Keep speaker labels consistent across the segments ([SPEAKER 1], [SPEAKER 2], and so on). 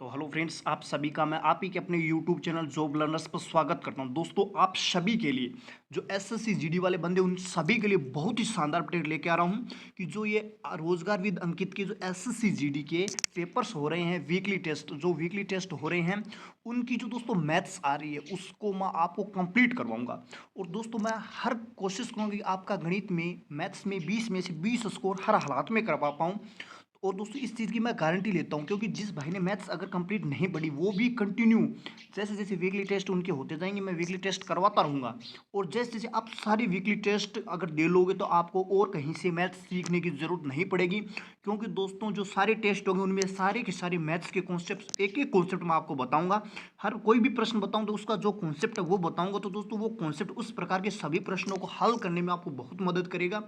[SPEAKER 1] तो hello friends, आप सभी का मैं आप ही के अपने यूट्यूब चैनल जॉब लर्नर्स पर स्वागत करता हूं। दोस्तों, आप सभी के लिए जो एसएससी जीडी वाले बंदे उन सभी के लिए बहुत ही शानदार अपडेट लेके आ रहा हूं कि जो ये रोजगार विद अंकित के जो एसएससी जीडी के पेपर्स हो रहे हैं, वीकली टेस्ट जो वीकली टेस्ट हो रहे हैं, उनकी जो दोस्तों मैथ्स आ रही है उसको मैं आपको कंप्लीट करवाऊंगा। और दोस्तों, मैं हर कोशिश करूँगा कि आपका गणित में मैथ्स में 20 में से 20 स्कोर हर हालात में करवा पाऊँ। और दोस्तों, इस चीज़ की मैं गारंटी लेता हूँ क्योंकि जिस भाई ने मैथ्स अगर कंप्लीट नहीं पढ़ी वो भी कंटिन्यू जैसे जैसे वीकली टेस्ट उनके होते जाएंगे, मैं वीकली टेस्ट करवाता रहूँगा। और जैसे जैसे आप सारी वीकली टेस्ट अगर दे लोगे तो आपको और कहीं से मैथ्स सीखने की ज़रूरत नहीं पड़ेगी, क्योंकि दोस्तों जो सारे टेस्ट होंगे उनमें सारे के सारे मैथ्स के कॉन्सेप्ट एक एक कॉन्सेप्ट मैं आपको बताऊँगा। हर कोई भी प्रश्न बताऊँ तो उसका जो कॉन्सेप्ट है वो बताऊँगा। तो दोस्तों, वो कॉन्सेप्ट उस प्रकार के सभी प्रश्नों को हल करने में आपको बहुत मदद करेगा।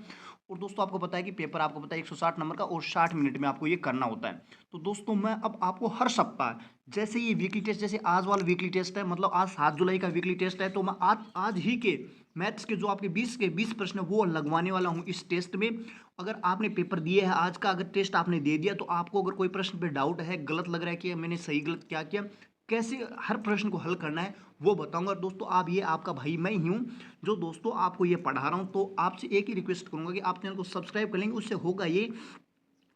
[SPEAKER 1] और दोस्तों, आपको पता है कि पेपर आपको पता है 160 नंबर का और 60 मिनट में आपको ये करना होता है। तो दोस्तों, मैं अब आपको हर सप्ताह जैसे ये वीकली टेस्ट, जैसे आज वाला वीकली टेस्ट है, मतलब आज 7 जुलाई का वीकली टेस्ट है, तो मैं आज आज ही के मैथ्स के जो आपके 20 के 20 प्रश्न है वो लगवाने वाला हूँ इस टेस्ट में। अगर आपने पेपर दिए है आज का, अगर टेस्ट आपने दे दिया, तो आपको अगर कोई प्रश्न पे डाउट है, गलत लग रहा है कि मैंने सही गलत क्या किया, कैसे हर प्रश्न को हल करना है वो बताऊंगा। दोस्तों, आप ये आपका भाई मैं ही हूँ जो दोस्तों आपको ये पढ़ा रहा हूँ। तो आपसे एक ही रिक्वेस्ट करूंगा कि आप चैनल को सब्सक्राइब कर लेंगे। उससे होगा ये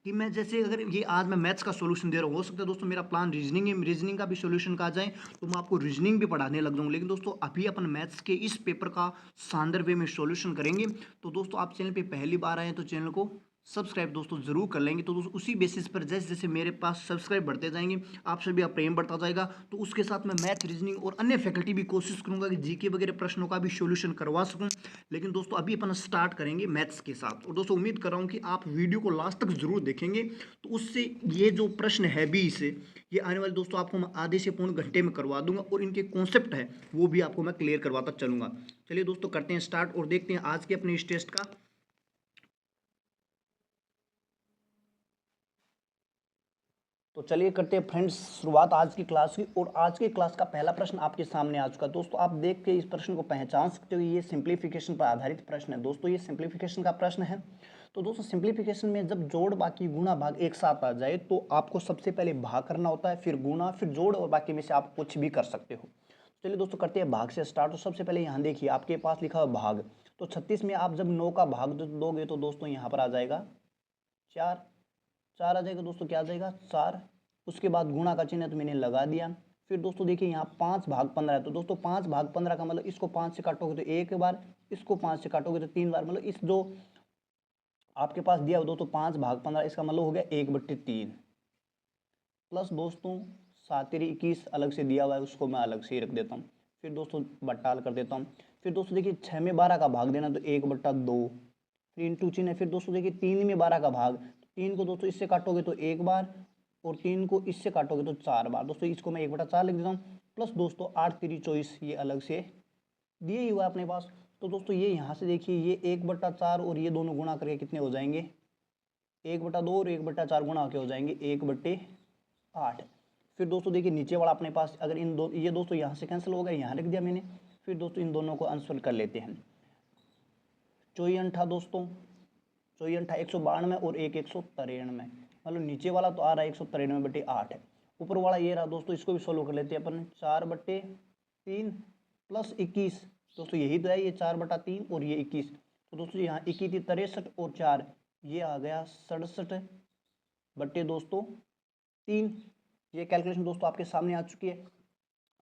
[SPEAKER 1] कि मैं जैसे अगर ये आज मैं मैथ्स का सॉल्यूशन दे रहा हूँ, हो सकता है दोस्तों मेरा प्लान रीजनिंग है, रीजनिंग का भी सॉल्यूशन का आ जाए तो मैं आपको रीजनिंग भी पढ़ाने लग जाऊँ। लेकिन दोस्तों, अभी अपन मैथ्स के इस पेपर का शानदार वे में सॉल्यूशन करेंगे। तो दोस्तों, आप चैनल पे पहली बार आए हैं तो चैनल को सब्सक्राइब दोस्तों जरूर कर लेंगे। तो दोस्तों, उसी बेसिस पर जैसे जैसे मेरे पास सब्सक्राइब बढ़ते जाएंगे, आप सभी का प्रेम बढ़ता जाएगा। तो उसके साथ मैं मैथ, रीजनिंग और अन्य फैकल्टी भी कोशिश करूंगा कि जीके वगैरह प्रश्नों का भी सॉल्यूशन करवा सकूं। लेकिन दोस्तों, अभी अपन स्टार्ट करेंगे मैथ्स के साथ। और दोस्तों, उम्मीद कर रहा हूं कि आप वीडियो को लास्ट तक जरूर देखेंगे। तो उससे ये जो प्रश्न है भी इसे ये आने वाले दोस्तों आपको मैं आधे से पौन घंटे में करवा दूंगा और इनके कॉन्सेप्ट है वो भी आपको मैं क्लियर करवाता चलूंगा। चलिए दोस्तों, करते हैं स्टार्ट और देखते हैं आज के अपने इस टेस्ट का। तो चलिए करते हैं फ्रेंड्स शुरुआत आज की क्लास की। और आज की क्लास का पहला प्रश्न आपके सामने आ चुका है। दोस्तों, आप देख के इस प्रश्न को पहचान सकते हो, ये सिंप्लीफिकेशन पर आधारित प्रश्न है। दोस्तों, ये सिंप्लीफिकेशन का प्रश्न है। तो दोस्तों, सिंप्लीफिकेशन में जब जोड़ बाकी गुणा भाग एक साथ आ जाए तो आपको सबसे पहले भाग करना होता है, फिर गुणा, फिर जोड़, और बाकी में से आप कुछ भी कर सकते हो। चलिए दोस्तों, करते हैं भाग से स्टार्ट। तो सबसे पहले यहाँ देखिए आपके पास लिखा हुआ भाग। तो 36 में आप जब 9 का भाग दोगे तो दोस्तों यहाँ पर आ जाएगा 4। 4 आ जाएगा दोस्तों, क्या आ जाएगा 4। उसके बाद गुणा का चिन्ह तो मैंने लगा दिया। फिर दोस्तों देखिए यहाँ 5 भाग 15 है। तो दोस्तों 5 भाग 15 का मतलब इसको 5 से काटोगे तो एक बार, इसको 5 से काटोगे तो 3 बार, मतलब इस जो आपके पास दिया हो दोस्तों 5 भाग 15, इसका मतलब हो गया 1/3 प्लस दोस्तों 7×21 अलग से दिया हुआ है, उसको मैं अलग से ही रख देता हूँ। फिर दोस्तों बट्टाल कर देता हूँ। फिर दोस्तों देखिए 6 में 12 का भाग देना तो 1/2, फिर इंटू चिन्ह है। फिर दोस्तों देखिए 3 में 12 का भाग, 3 को दोस्तों इससे काटोगे तो एक बार, और 3 को इससे काटोगे तो 4 बार। दोस्तों इसको मैं 1/4 लिख देता हूँ। प्लस दोस्तों 8×3 = 24, ये अलग से दिए ही हुआ है अपने पास। तो दोस्तों ये यहाँ से देखिए ये 1/4 और ये दोनों गुणा करके कितने हो जाएंगे, 1/2 और 1/4 गुणा होके हो जाएंगे 1/8। फिर दोस्तों देखिए नीचे वाला अपने पास, अगर इन दो ये दोस्तों यहाँ से कैंसिल हो गया, यहाँ लिख दिया मैंने। फिर दोस्तों इन दोनों को आंसर कर लेते हैं। 24 दोस्तों, 24 192 और 193, मतलब नीचे वाला तो आ रहा है 193/8 है। ऊपर वाला ये रहा दोस्तों, इसको भी सोल्व कर लेते हैं अपन। 4/3 प्लस 21, दोस्तों यही तो है, ये 4/3 और ये 21। तो दोस्तों यहाँ 21 63 और 4, ये आ गया 67 दोस्तों 3। ये कैलकुलेशन दोस्तों आपके सामने आ चुकी है।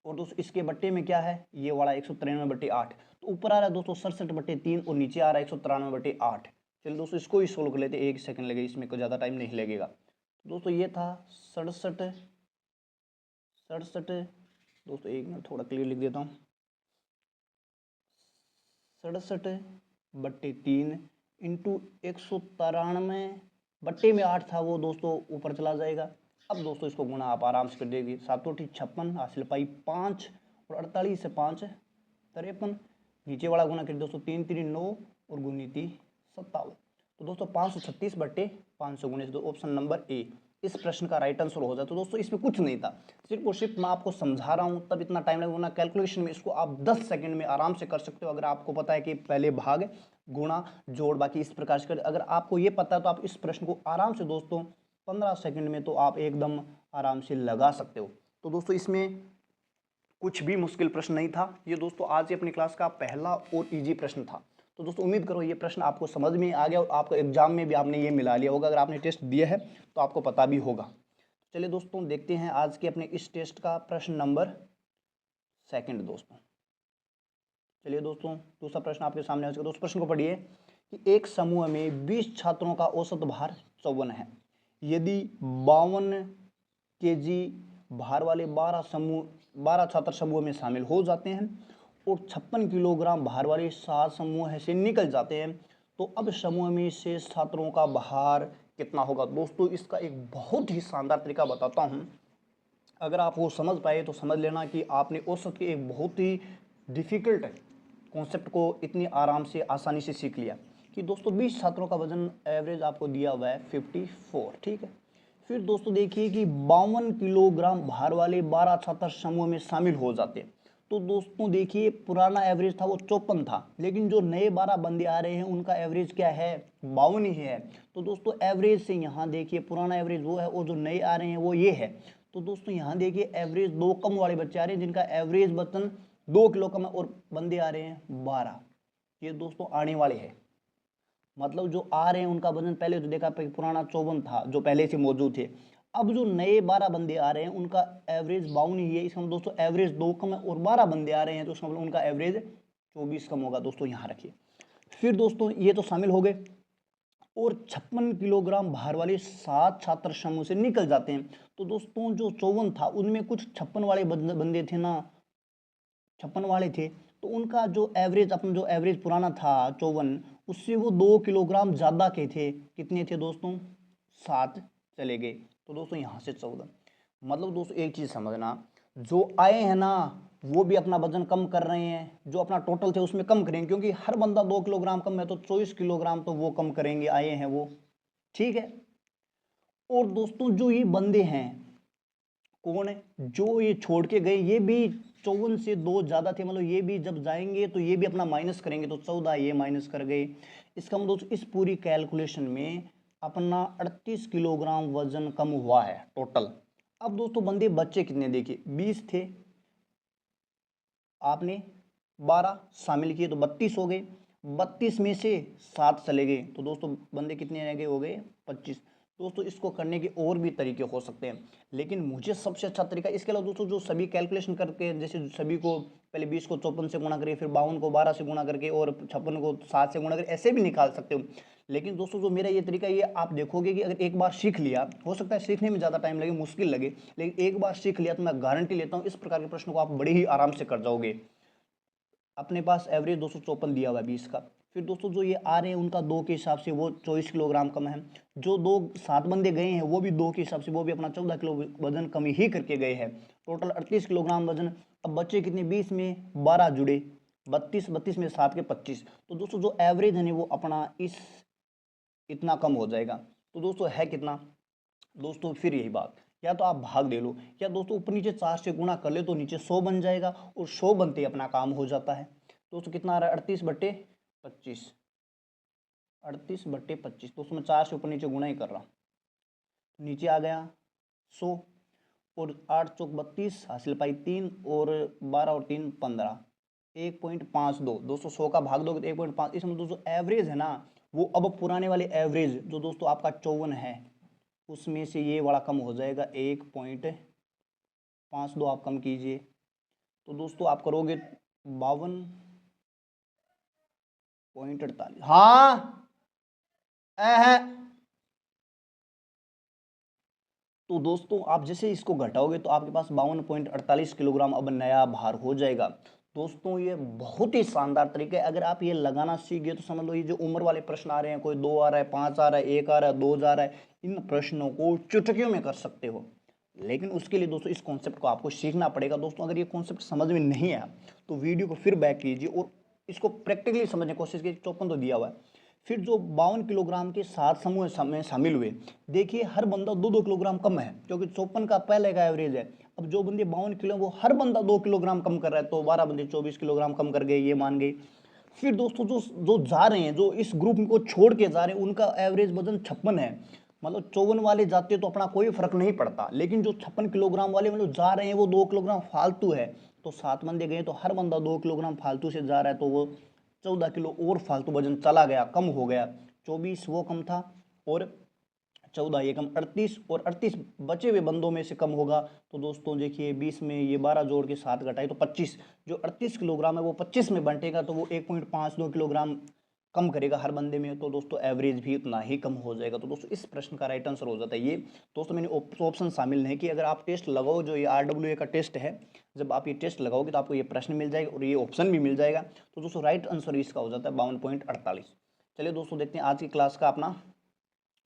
[SPEAKER 1] और दोस्तों इसके बट्टे में क्या है, ये वाला 193/8। तो ऊपर आ रहा है दोस्तों 67/3 और नीचे आ रहा है 193/8। चलिए दोस्तों इसको ही सोल्व कर लेते हैं, 1 सेकंड लगेगा, इसमें कोई ज़्यादा टाइम नहीं लगेगा। दोस्तों ये था 67 दोस्तों, 1 मिनट थोड़ा क्लियर लिख देता हूँ। 67/3 इंटू 193 बट्टे में 8 था, वो दोस्तों ऊपर चला जाएगा। अब दोस्तों इसको गुणा आप आराम से कर देंगे। 7×8 = 56, हासिल पाई 5, और 48 से 5 53। नीचे वाला गुना कर दोस्तों 3×3 = 9 और गुणित 57। तो दोस्तों 536/519, तो ऑप्शन नंबर ए इस प्रश्न का राइट आंसर हो जाए। तो दोस्तों इसमें कुछ नहीं था, सिर्फ और सिर्फ मैं आपको समझा रहा हूँ, तब इतना टाइम लगेगा ना। कैलकुलेशन में इसको आप 10 सेकंड में आराम से कर सकते हो, अगर आपको पता है कि पहले भाग गुणा जोड़ बाकी इस प्रकार से कर। अगर आपको ये पता है तो आप इस प्रश्न को आराम से दोस्तों 15 सेकंड में तो आप एकदम आराम से लगा सकते हो। तो दोस्तों इसमें कुछ भी मुश्किल प्रश्न नहीं था। ये दोस्तों आज ही अपनी क्लास का पहला और इजी प्रश्न था। तो दोस्तों उम्मीद करो ये प्रश्न आपको समझ में आ गया और आपको एग्जाम में भी आपने ये मिला लिया होगा। अगर आपने टेस्ट दिया है तो आपको पता भी होगा। चलिए दोस्तों देखते हैं आज के अपने इस टेस्ट का प्रश्न नंबर 2 दोस्तों। चलिए दोस्तों दूसरा प्रश्न आपके सामने आ चुका है। दोस्तों प्रश्न को पढ़िए कि एक समूह में 20 छात्रों का औसत भार 54 है। यदि 52 केजी भार वाले 12 छात्र समूह में शामिल हो जाते हैं और 56 किलोग्राम भार वाले 7 समूह से निकल जाते हैं तो अब समूह में शेष छात्रों का भार कितना होगा। दोस्तों इसका एक बहुत ही शानदार तरीका बताता हूँ। अगर आप वो समझ पाए तो समझ लेना कि आपने औसत के एक बहुत ही डिफ़िकल्ट कॉन्सेप्ट को इतनी आराम से आसानी से सीख लिया कि दोस्तों 20 छात्रों का वजन एवरेज आपको दिया हुआ है 54, ठीक है। फिर दोस्तों देखिए कि 52 किलोग्राम भार वाले 12 छात्र समूह में शामिल हो जाते हैं। तो दोस्तों देखिए पुराना एवरेज था वो 54 था, लेकिन जो नए 12 बंदे आ रहे हैं उनका एवरेज क्या है, 52 ही है। तो दोस्तों एवरेज से यहाँ देखिए पुराना एवरेज वो है और जो नए आ रहे हैं वो ये है। तो दोस्तों यहाँ देखिए एवरेज 2 कम वाले बच्चे आ रहे हैं जिनका एवरेज वजन 2 किलो कम है और बंदे आ रहे हैं 12। ये दोस्तों आने वाले हैं, मतलब जो आ रहे हैं उनका वजन पहले तो देखा पुराना 54 था जो पहले से मौजूद थे। अब जो नए 12 बंदे आ रहे हैं उनका एवरेज 52 ही है। इसका मतलब दोस्तों एवरेज 2 कम है और 12 बंदे आ रहे हैं तो इसका मतलब उनका एवरेज 24 कम होगा। दोस्तों यहाँ रखिए। फिर दोस्तों ये तो शामिल हो गए और 56 किलोग्राम भार वाले 7 छात्र समूह से निकल जाते हैं। तो दोस्तों जो 54 था उनमें कुछ 56 वाले बंदे थे ना, 56 वाले थे, तो उनका जो एवरेज अपना जो एवरेज पुराना था 54 उससे वो 2 किलोग्राम ज़्यादा के थे। कितने थे दोस्तों, 7 चले गए। तो दोस्तों यहाँ से 14। मतलब दोस्तों एक चीज़ समझना, जो आए हैं ना वो भी अपना वजन कम कर रहे हैं, जो अपना टोटल थे उसमें कम करेंगे क्योंकि हर बंदा 2 किलोग्राम कम है तो 24 किलोग्राम तो वो कम करेंगे आए हैं वो, ठीक है। और दोस्तों जो ये बंदे हैं कौन है, जो ये छोड़ के गए ये भी 54 से 2 ज्यादा थे, मतलब ये भी जब जाएंगे तो ये भी अपना माइनस करेंगे तो 14 ये माइनस कर गए। इसका मतलब दोस्तों इस पूरी कैलकुलेशन में अपना 38 किलोग्राम वजन कम हुआ है टोटल। अब दोस्तों बंदे बच्चे कितने देखिए 20 थे, आपने 12 शामिल किए तो 32 हो गए, 32 में से 7 चले गए तो दोस्तों बंदे कितने रह गए, हो गए 25। दोस्तों इसको करने के और भी तरीके हो सकते हैं लेकिन मुझे सबसे अच्छा तरीका इसके अलावा दोस्तों जो सभी कैलकुलेशन करके जैसे सभी को पहले 20 को 54 से गुणा करिए, फिर 52 को 12 से गुणा करके और 56 को 7 से गुणा करके ऐसे भी निकाल सकते हो। लेकिन दोस्तों जो मेरा ये तरीका ये आप देखोगे कि अगर एक बार सीख लिया, हो सकता है सीखने में ज़्यादा टाइम लगे, मुश्किल लगे, लेकिन एक बार सीख लिया तो मैं गारंटी लेता हूँ इस प्रकार के प्रश्नों को आप बड़े ही आराम से कर जाओगे। अपने पास एवरेज 254 दिया हुआ है 20 का। फिर दोस्तों जो ये आ रहे हैं उनका 2 के हिसाब से वो 24 किलोग्राम कम है। जो 7 बंदे गए हैं वो भी 2 के हिसाब से वो भी अपना 14 किलो वजन कम ही करके गए हैं, टोटल 38 किलोग्राम वजन। अब बच्चे कितने 20 में 12 जुड़े, 32 में 7 के 25। तो दोस्तों जो एवरेज है ना वो अपना इतना कम हो जाएगा। तो दोस्तों है कितना, दोस्तों फिर यही बात, या तो आप भाग दे लो या दोस्तों ऊपर नीचे 4 से गुणा कर ले तो नीचे 100 बन जाएगा और 100 बनते ही अपना काम हो जाता है। दोस्तों कितना आ रहा है 38/25, 38/25। दोस्तों मैं 4 से ऊपर नीचे गुणा ही कर रहा हूँ, नीचे आ गया 100 और 8 चौक 32, हासिल पाई 3 और 12 और 3 15, 1.52। दोस्तों 100 का भाग दोगे तो 1.5। इसमें दोस्तों एवरेज है ना वो अब पुराने वाले एवरेज जो दोस्तों आपका 54 है उसमें से ये वाला कम हो जाएगा, 1.52 आप कम कीजिए तो दोस्तों आप करोगे 52.48। हाँ है। तो दोस्तों आप जैसे इसको घटाओगे तो आपके पास 52.48 किलोग्राम अब नया भार हो जाएगा। दोस्तों ये बहुत ही शानदार तरीका है, अगर आप ये लगाना सीख गए तो समझ लो ये जो उम्र वाले प्रश्न आ रहे हैं, कोई 2 आ रहा है, 5 आ रहा है, 1 आ रहा है, 2 जा रहा है, इन प्रश्नों को चुटकियों में कर सकते हो। लेकिन उसके लिए दोस्तों इस कॉन्सेप्ट को आपको सीखना पड़ेगा। दोस्तों अगर ये कॉन्सेप्ट समझ में नहीं आया तो वीडियो को फिर बैक कीजिए और इसको प्रैक्टिकली समझने की कोशिश कीजिए। 54 तो दिया हुआ है। फिर जो 52 किलोग्राम के 7 समूह में शामिल हुए, देखिए हर बंदा 2-2 किलोग्राम कम है क्योंकि 54 का पहले का एवरेज है। अब जो बंदे 52 किलो वो हर बंदा 2 किलोग्राम कम कर रहा है तो 12 बंदे 24 किलोग्राम कम कर गए, ये मान गए। फिर दोस्तों जो जो जा रहे हैं, जो इस ग्रुप को छोड़ के जा रहे हैं, उनका एवरेज वजन 56 है, मतलब 54 वाले जाते तो अपना कोई फर्क नहीं पड़ता, लेकिन जो 56 किलोग्राम वाले मतलब जा रहे हैं वो 2 किलोग्राम फालतू है, तो 7 बंदे गए तो हर बंदा 2 किलोग्राम फालतू से जा रहा है, तो वो 14 किलो और फालतू वजन चला गया, कम हो गया। 24 वो कम था और 14 ये कम 38, और 38 बचे हुए बंदों में से कम होगा। तो दोस्तों देखिए 20 में ये 12 जोड़ के 7 घटाए तो 25, जो 38 किलोग्राम है वो 25 में बंटेगा, तो वो 1.52 किलोग्राम कम करेगा हर बंदे में, तो दोस्तों एवरेज भी उतना ही कम हो जाएगा। तो दोस्तों इस प्रश्न का राइट आंसर हो जाता है ये। दोस्तों मैंने ऑप्शन शामिल नहीं कि अगर आप टेस्ट लगाओ, जो ये RWA का टेस्ट है, जब आप ये टेस्ट लगाओगे तो आपको ये प्रश्न मिल जाएगा और ये ऑप्शन भी मिल जाएगा। तो दोस्तों राइट आंसर इसका हो जाता है 52.48। चलिए दोस्तों देखते हैं आज की क्लास का अपना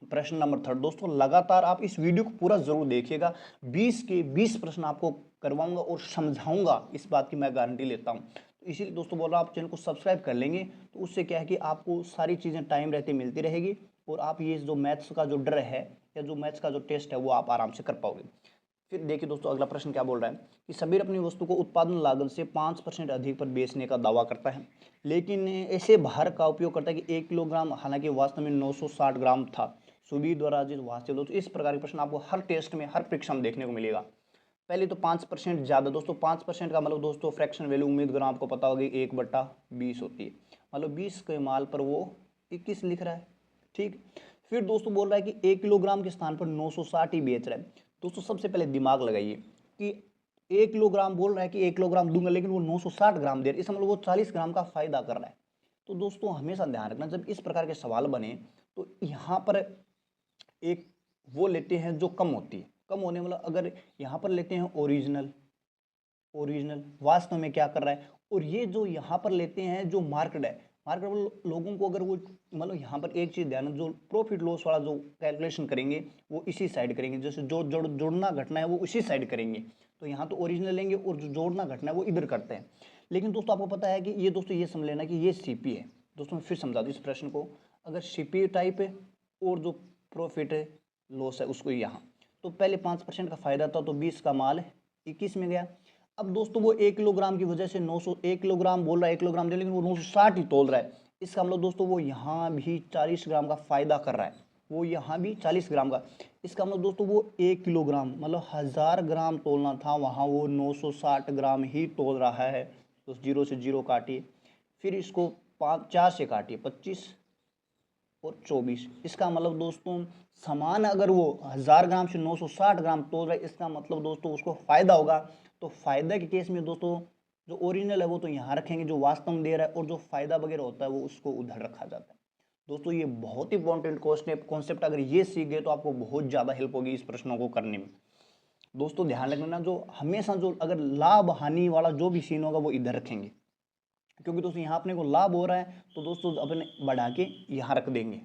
[SPEAKER 1] प्रश्न नंबर 3। दोस्तों लगातार आप इस वीडियो को पूरा जरूर देखिएगा, 20 के 20 प्रश्न आपको करवाऊंगा और समझाऊंगा, इस बात की मैं गारंटी लेता हूं। तो इसीलिए दोस्तों बोल रहा हूं आप चैनल को सब्सक्राइब कर लेंगे, तो उससे क्या है कि आपको सारी चीज़ें टाइम रहते मिलती रहेगी, और आप ये जो मैथ्स का जो डर है या जो मैथ्स का जो टेस्ट है वो आप आराम से कर पाओगे। फिर देखिए दोस्तों अगला प्रश्न क्या बोल रहा है कि सबीर अपनी वस्तु को उत्पादन लागत से 5% अधिक पर बेचने का दावा करता है, लेकिन ऐसे भार का उपयोग करता है कि 1 किलोग्राम हालांकि वास्तव में 960 ग्राम था। सुबीर द्वारा जिस वास्तव दोस्तों इस प्रकार के प्रश्न आपको हर टेस्ट में हर परीक्षा में देखने को मिलेगा। पहले तो 5% ज़्यादा, दोस्तों 5% का मतलब दोस्तों फ्रैक्शन वैल्यू उम्मीद करो आपको पता होगी 1/20 होती है, मतलब 20 के माल पर वो 21 लिख रहा है। ठीक, फिर दोस्तों बोल रहा है कि 1 किलोग्राम के स्थान पर 960 ही बेच रहा है। दोस्तों सबसे पहले दिमाग लगाइए कि 1 किलोग्राम बोल रहा है कि 1 किलोग्राम दूंगा, लेकिन वो 960 ग्राम दे रहा है, इसका मतलब वो 40 ग्राम का फायदा कर रहा है। तो दोस्तों हमेशा ध्यान रखना जब इस प्रकार के सवाल बने तो यहाँ पर एक वो लेते हैं जो कम होती है, कम होने मतलब अगर यहाँ पर लेते हैं ओरिजिनल, ओरिजिनल वास्तव में क्या कर रहा है, और ये जो यहाँ पर लेते हैं जो मार्केट है, मार्केट लोगों को अगर वो मतलब यहाँ पर एक चीज़ ध्यान, जो प्रॉफिट लॉस वाला जो कैलकुलेशन करेंगे वो इसी साइड करेंगे, जैसे जो जोड़ना घटना है वो उसी साइड करेंगे, तो यहाँ तो ओरिजिनल लेंगे और जो जोड़ना घटना है वो इधर करते हैं। लेकिन दोस्तों आपको पता है कि ये दोस्तों ये समझ लेना कि ये CP है। दोस्तों मैं फिर समझा दूँ इस प्रश्न को, अगर CP टाइप है और जो प्रॉफिट है लॉस है उसको यहाँ, तो पहले 5% का फायदा था तो 20 का माल 21 में गया। अब दोस्तों वो 1 किलोग्राम की वजह से 900, 1 किलोग्राम बोल रहा है 1 किलोग्राम दे, लेकिन वो 960 ही तोल रहा है, इसका मतलब दोस्तों वो यहाँ भी 40 ग्राम का फायदा कर रहा है, वो यहाँ भी 40 ग्राम का, इसका मतलब दोस्तों वो 1 किलोग्राम मतलब 1000 ग्राम तोलना था, वहाँ वो 960 ग्राम ही तोल रहा है। तो 0 से 0 काटिए, फिर इसको 4 से काटिए, 25 और 24, इसका मतलब दोस्तों समान अगर वो 1000 ग्राम से 960 ग्राम तोल रहा है, इसका मतलब दोस्तों उसको फायदा होगा। तो फायदा के केस में दोस्तों जो ओरिजिनल है वो तो यहाँ रखेंगे, जो वास्तव में दे रहा है, और जो फायदा वगैरह होता है वो उसको उधर रखा जाता है। दोस्तों ये बहुत इंपॉर्टेंट कॉन्सेप्ट, अगर ये सीख गए तो आपको बहुत ज़्यादा हेल्प होगी इस प्रश्नों को करने में। दोस्तों ध्यान रखना जो हमेशा जो अगर लाभ हानि वाला जो भी सीन होगा वो इधर रखेंगे, क्योंकि दोस्तों यहाँ अपने को लाभ हो रहा है तो दोस्तों अपने बढ़ा के यहाँ रख देंगे।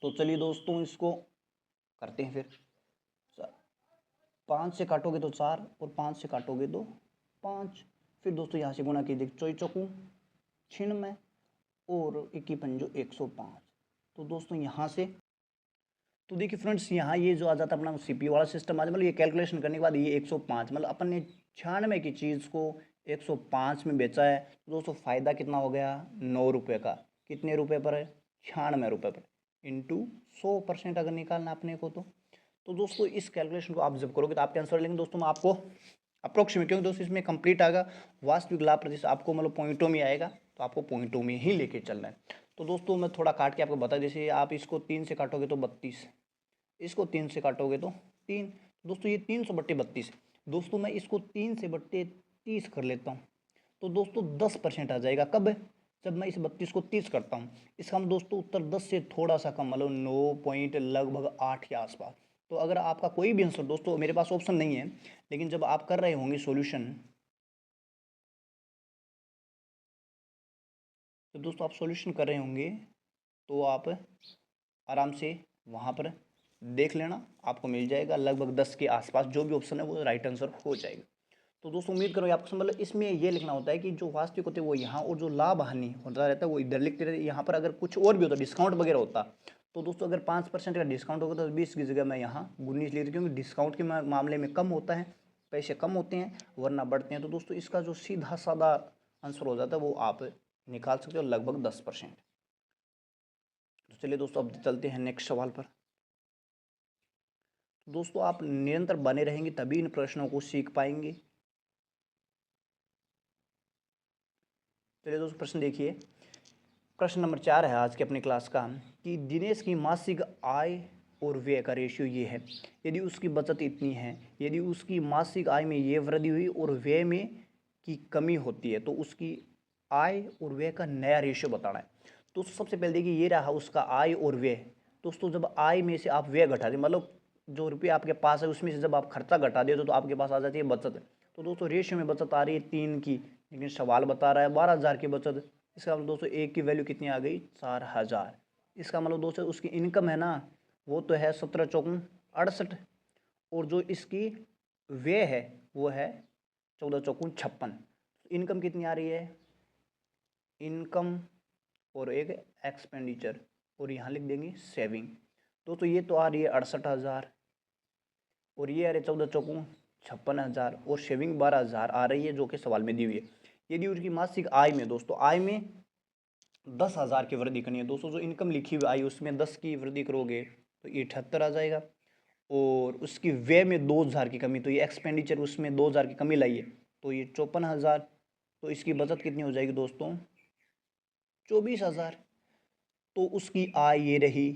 [SPEAKER 1] तो चलिए दोस्तों इसको करते हैं फिर। 5 से काटोगे तो 4 और 5 से काटोगे तो 5, फिर दोस्तों यहाँ से गुणा कीजिए, 24 चौकू 96 और 21 पंजो 105। तो दोस्तों यहाँ से तो देखिए फ्रेंड्स यहाँ ये जो आ जाता है अपना CPU वाला सिस्टम आ जाता है, मतलब ये कैलकुलेशन करने के बाद ये 105, मतलब अपन ने 96 की चीज़ को 105 में बेचा है, तो दोस्तों फ़ायदा कितना हो गया 9 रुपये का, कितने रुपए पर है 96 रुपये पर, इंटू 100% अगर निकालना अपने को तो दोस्तों इस कैलकुलेशन को आप जब करोगे तो आपके आंसर, लेकिन दोस्तों मैं आपको अप्रोक्सीमेट, क्योंकि दोस्तों इसमें कंप्लीट आएगा वास्तविक लाभ प्रतिशत आपको मतलब पॉइंटों में आएगा, तो आपको पॉइंटों में ही लेके चलना है। तो दोस्तों मैं थोड़ा काट के आपको बता, जैसे आप इसको 3 से काटोगे तो 32, इसको 3 से काटोगे तो 3, दोस्तों ये 300/32 है। दोस्तों मैं इसको 3 से बट्टे 30 कर लेता हूँ, तो दोस्तों 10% आ जाएगा, कब जब मैं इस 32 को 30 करता हूँ, इसका हम दोस्तों उत्तर 10 से थोड़ा सा कम, मतलब 9 पॉइंट लगभग 8 के आसपास। तो अगर आपका कोई भी आंसर, दोस्तों मेरे पास ऑप्शन नहीं है, लेकिन जब आप कर रहे होंगे सॉल्यूशन, तो दोस्तों आप सॉल्यूशन कर रहे होंगे तो आप आराम से वहाँ पर देख लेना, आपको मिल जाएगा लगभग 10 के आसपास, जो भी ऑप्शन है वो राइट आंसर हो जाएगा। तो दोस्तों उम्मीद करो आपको मतलब इसमें ये लिखना होता है कि जो वास्तविक होते हैं वो यहाँ, और जो लाभ हानि होता रहता है वो इधर लिखते रहते। यहाँ पर अगर कुछ और भी होता, डिस्काउंट वगैरह होता, तो दोस्तों अगर 5% का डिस्काउंट होगा तो 20 की जगह मैं यहाँ 19 लिख, क्योंकि डिस्काउंट के मामले में कम होता है, पैसे कम होते हैं वरना बढ़ते हैं। तो दोस्तों इसका जो सीधा साधा आंसर हो जाता है वो आप निकाल सकते हो, लगभग 10%। तो चलिए दोस्तों अब चलते हैं नेक्स्ट सवाल पर। दोस्तों आप निरंतर बने रहेंगे तभी इन प्रश्नों को सीख पाएंगे। चलिए दोस्तों प्रश्न देखिए, प्रश्न नंबर 4 है आज के अपनी क्लास का कि दिनेश की मासिक आय और व्यय का रेशियो ये है, यदि उसकी बचत इतनी है, यदि उसकी मासिक आय में ये वृद्धि हुई और व्यय में की कमी होती है तो उसकी आय और व्यय का नया रेशियो बताना है। तो सबसे पहले देखिए ये रहा उसका आय और व्यय। दोस्तों जब आय में से आप व्यय घटा दें, मतलब जो रुपये आपके पास है उसमें से जब आप खर्चा घटा देते तो आपके पास आ जाती है बचत। तो दोस्तों रेशियो में बचत आ रही है 3 की, लेकिन सवाल बता रहा है 12,000 की बचत। इसका मतलब दोस्तों एक की वैल्यू कितनी आ गई, 4,000। इसका मतलब दोस्तों उसकी इनकम है ना, वो तो है 17 चौकूं 68, और जो इसकी व्यय है वो है 14 चौकूं 56। इनकम कितनी आ रही है, इनकम और एक एक्सपेंडिचर, और यहाँ लिख देंगे सेविंग। दोस्तों ये तो आ रही है 68,000 और ये आ रही 14 चौकूं 56,000 और सेविंग 12,000 आ रही है जो कि सवाल में दी हुई है। यदि उसकी मासिक आय में, दोस्तों आय में 10,000 की वृद्धि करनी है, दोस्तों जो इनकम लिखी हुई आय उसमें 10 की वृद्धि करोगे तो ये 78 आ जाएगा, और उसकी व्यय में 2,000 की कमी, तो ये एक्सपेंडिचर उसमें 2,000 की कमी लाइए तो ये 54,000। तो इसकी बचत कितनी हो जाएगी दोस्तों, 24,000। तो उसकी आय ये रही।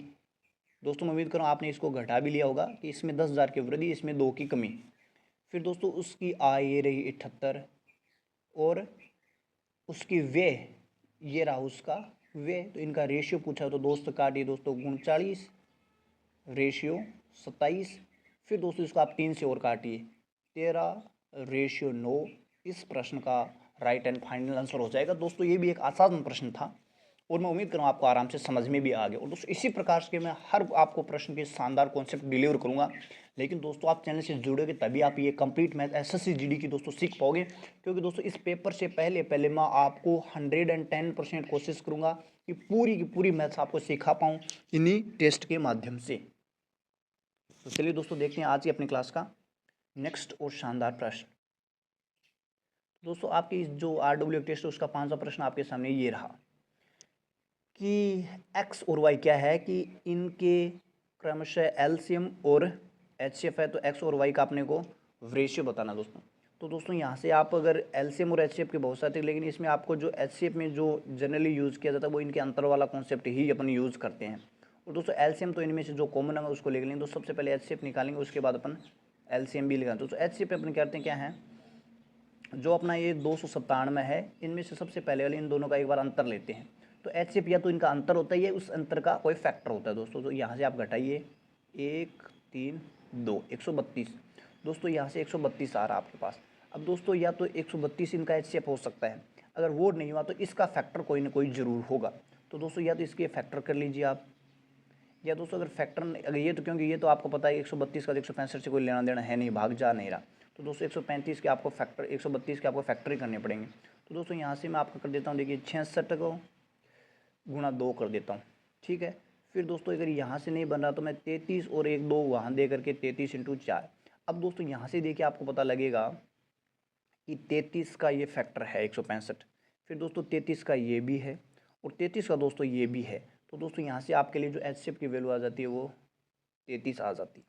[SPEAKER 1] दोस्तों मैं उम्मीद करूँ आपने इसको घटा भी लिया होगा कि इसमें 10,000 की वृद्धि, इसमें 2 की कमी। फिर दोस्तों उसकी आय ये रही 78, और उसकी व्यय ये रहा उसका व्यय। तो इनका रेशियो पूछा तो दोस्त काटिए दोस्तों 39, रेशियो 27। फिर दोस्तों इसको आप 3 से और काटिए 13, रेशियो 9। इस प्रश्न का राइट एंड फाइनल आंसर हो जाएगा। दोस्तों ये भी एक आसान प्रश्न था और मैं उम्मीद करूँ आपको आराम से समझ में भी आ गया। और दोस्तों इसी प्रकार के मैं हर आपको प्रश्न के शानदार कॉन्सेप्ट डिलीवर करूँगा। लेकिन दोस्तों आप चैनल से जुड़ोगे तभी आप ये कंप्लीट मैथ एसएससी जीडी की दोस्तों सीख पाओगे, क्योंकि दोस्तों इस पेपर से पहले पहले मैं आपको 110% कोशिश करूँगा कि पूरी की पूरी मैथ्स आपको सिखा पाऊँ इन्हीं टेस्ट के माध्यम से। तो चलिए दोस्तों देखते हैं आज की अपनी क्लास का नेक्स्ट और शानदार प्रश्न। दोस्तों आपकी जो RW टेस्ट है उसका 5वां प्रश्न आपके सामने ये रहा कि एक्स और वाई क्या है, कि इनके क्रमशः एलसीएम और एचसीएफ है। तो एक्स और वाई का अपने को रेशियो बताना दोस्तों। तो दोस्तों यहाँ से आप अगर एलसीएम और एचसीएफ के बहुत सारे, लेकिन इसमें आपको जो एचसीएफ में जो जनरली यूज़ किया जाता है वो इनके अंतर वाला कॉन्सेप्ट ही अपन यूज़ करते हैं। और दोस्तों एलसीएम तो इनमें से जो कॉमन है उसको ले लेंगे। तो सबसे पहले एचसीएफ निकालेंगे, उसके बाद अपन एलसीएम भी निकालेंगे। तो एचसीएफ अपन करते हैं क्या है, जो अपना ये 297 है, इनमें से सबसे पहले वाले इन दोनों का एक बार अंतर लेते हैं। तो एचसीएफ या तो इनका अंतर होता है या उस अंतर का कोई फैक्टर होता है दोस्तों। तो यहाँ से आप घटाइए 1 3 2 132। दोस्तों यहाँ से 132 आ रहा है आपके पास। अब दोस्तों या तो 132 इनका एचसीएफ हो सकता है, अगर वो नहीं हुआ तो इसका फैक्टर कोई ना कोई ज़रूर होगा। तो दोस्तों या तो इसके फैक्टर कर लीजिए आप, या दोस्तों अगर फैक्टर अगर ये तो, क्योंकि ये तो आपको पता है 132 का 165 से कोई लेना देना है नहीं, भाग जा नहीं रहा। तो दोस्तों 135 के आपको फैक्टर 132 के आपको फैक्टर ही करने पड़ेंगे। तो दोस्तों यहाँ से मैं आपका कर देता हूँ, देखिए 66 को गुणा 2 कर देता हूँ, ठीक है। फिर दोस्तों अगर यहाँ से नहीं बन रहा तो मैं 33 और 1 2 वहाँ दे करके 33 × 4। अब दोस्तों यहाँ से देखिए आपको पता लगेगा कि 33 का ये फैक्टर है 165, फिर दोस्तों 33 का ये भी है और 33 का दोस्तों ये भी है। तो दोस्तों यहाँ से आपके लिए जो एचसीएफ की वैल्यू आ जाती है वो 33 आ जाती है।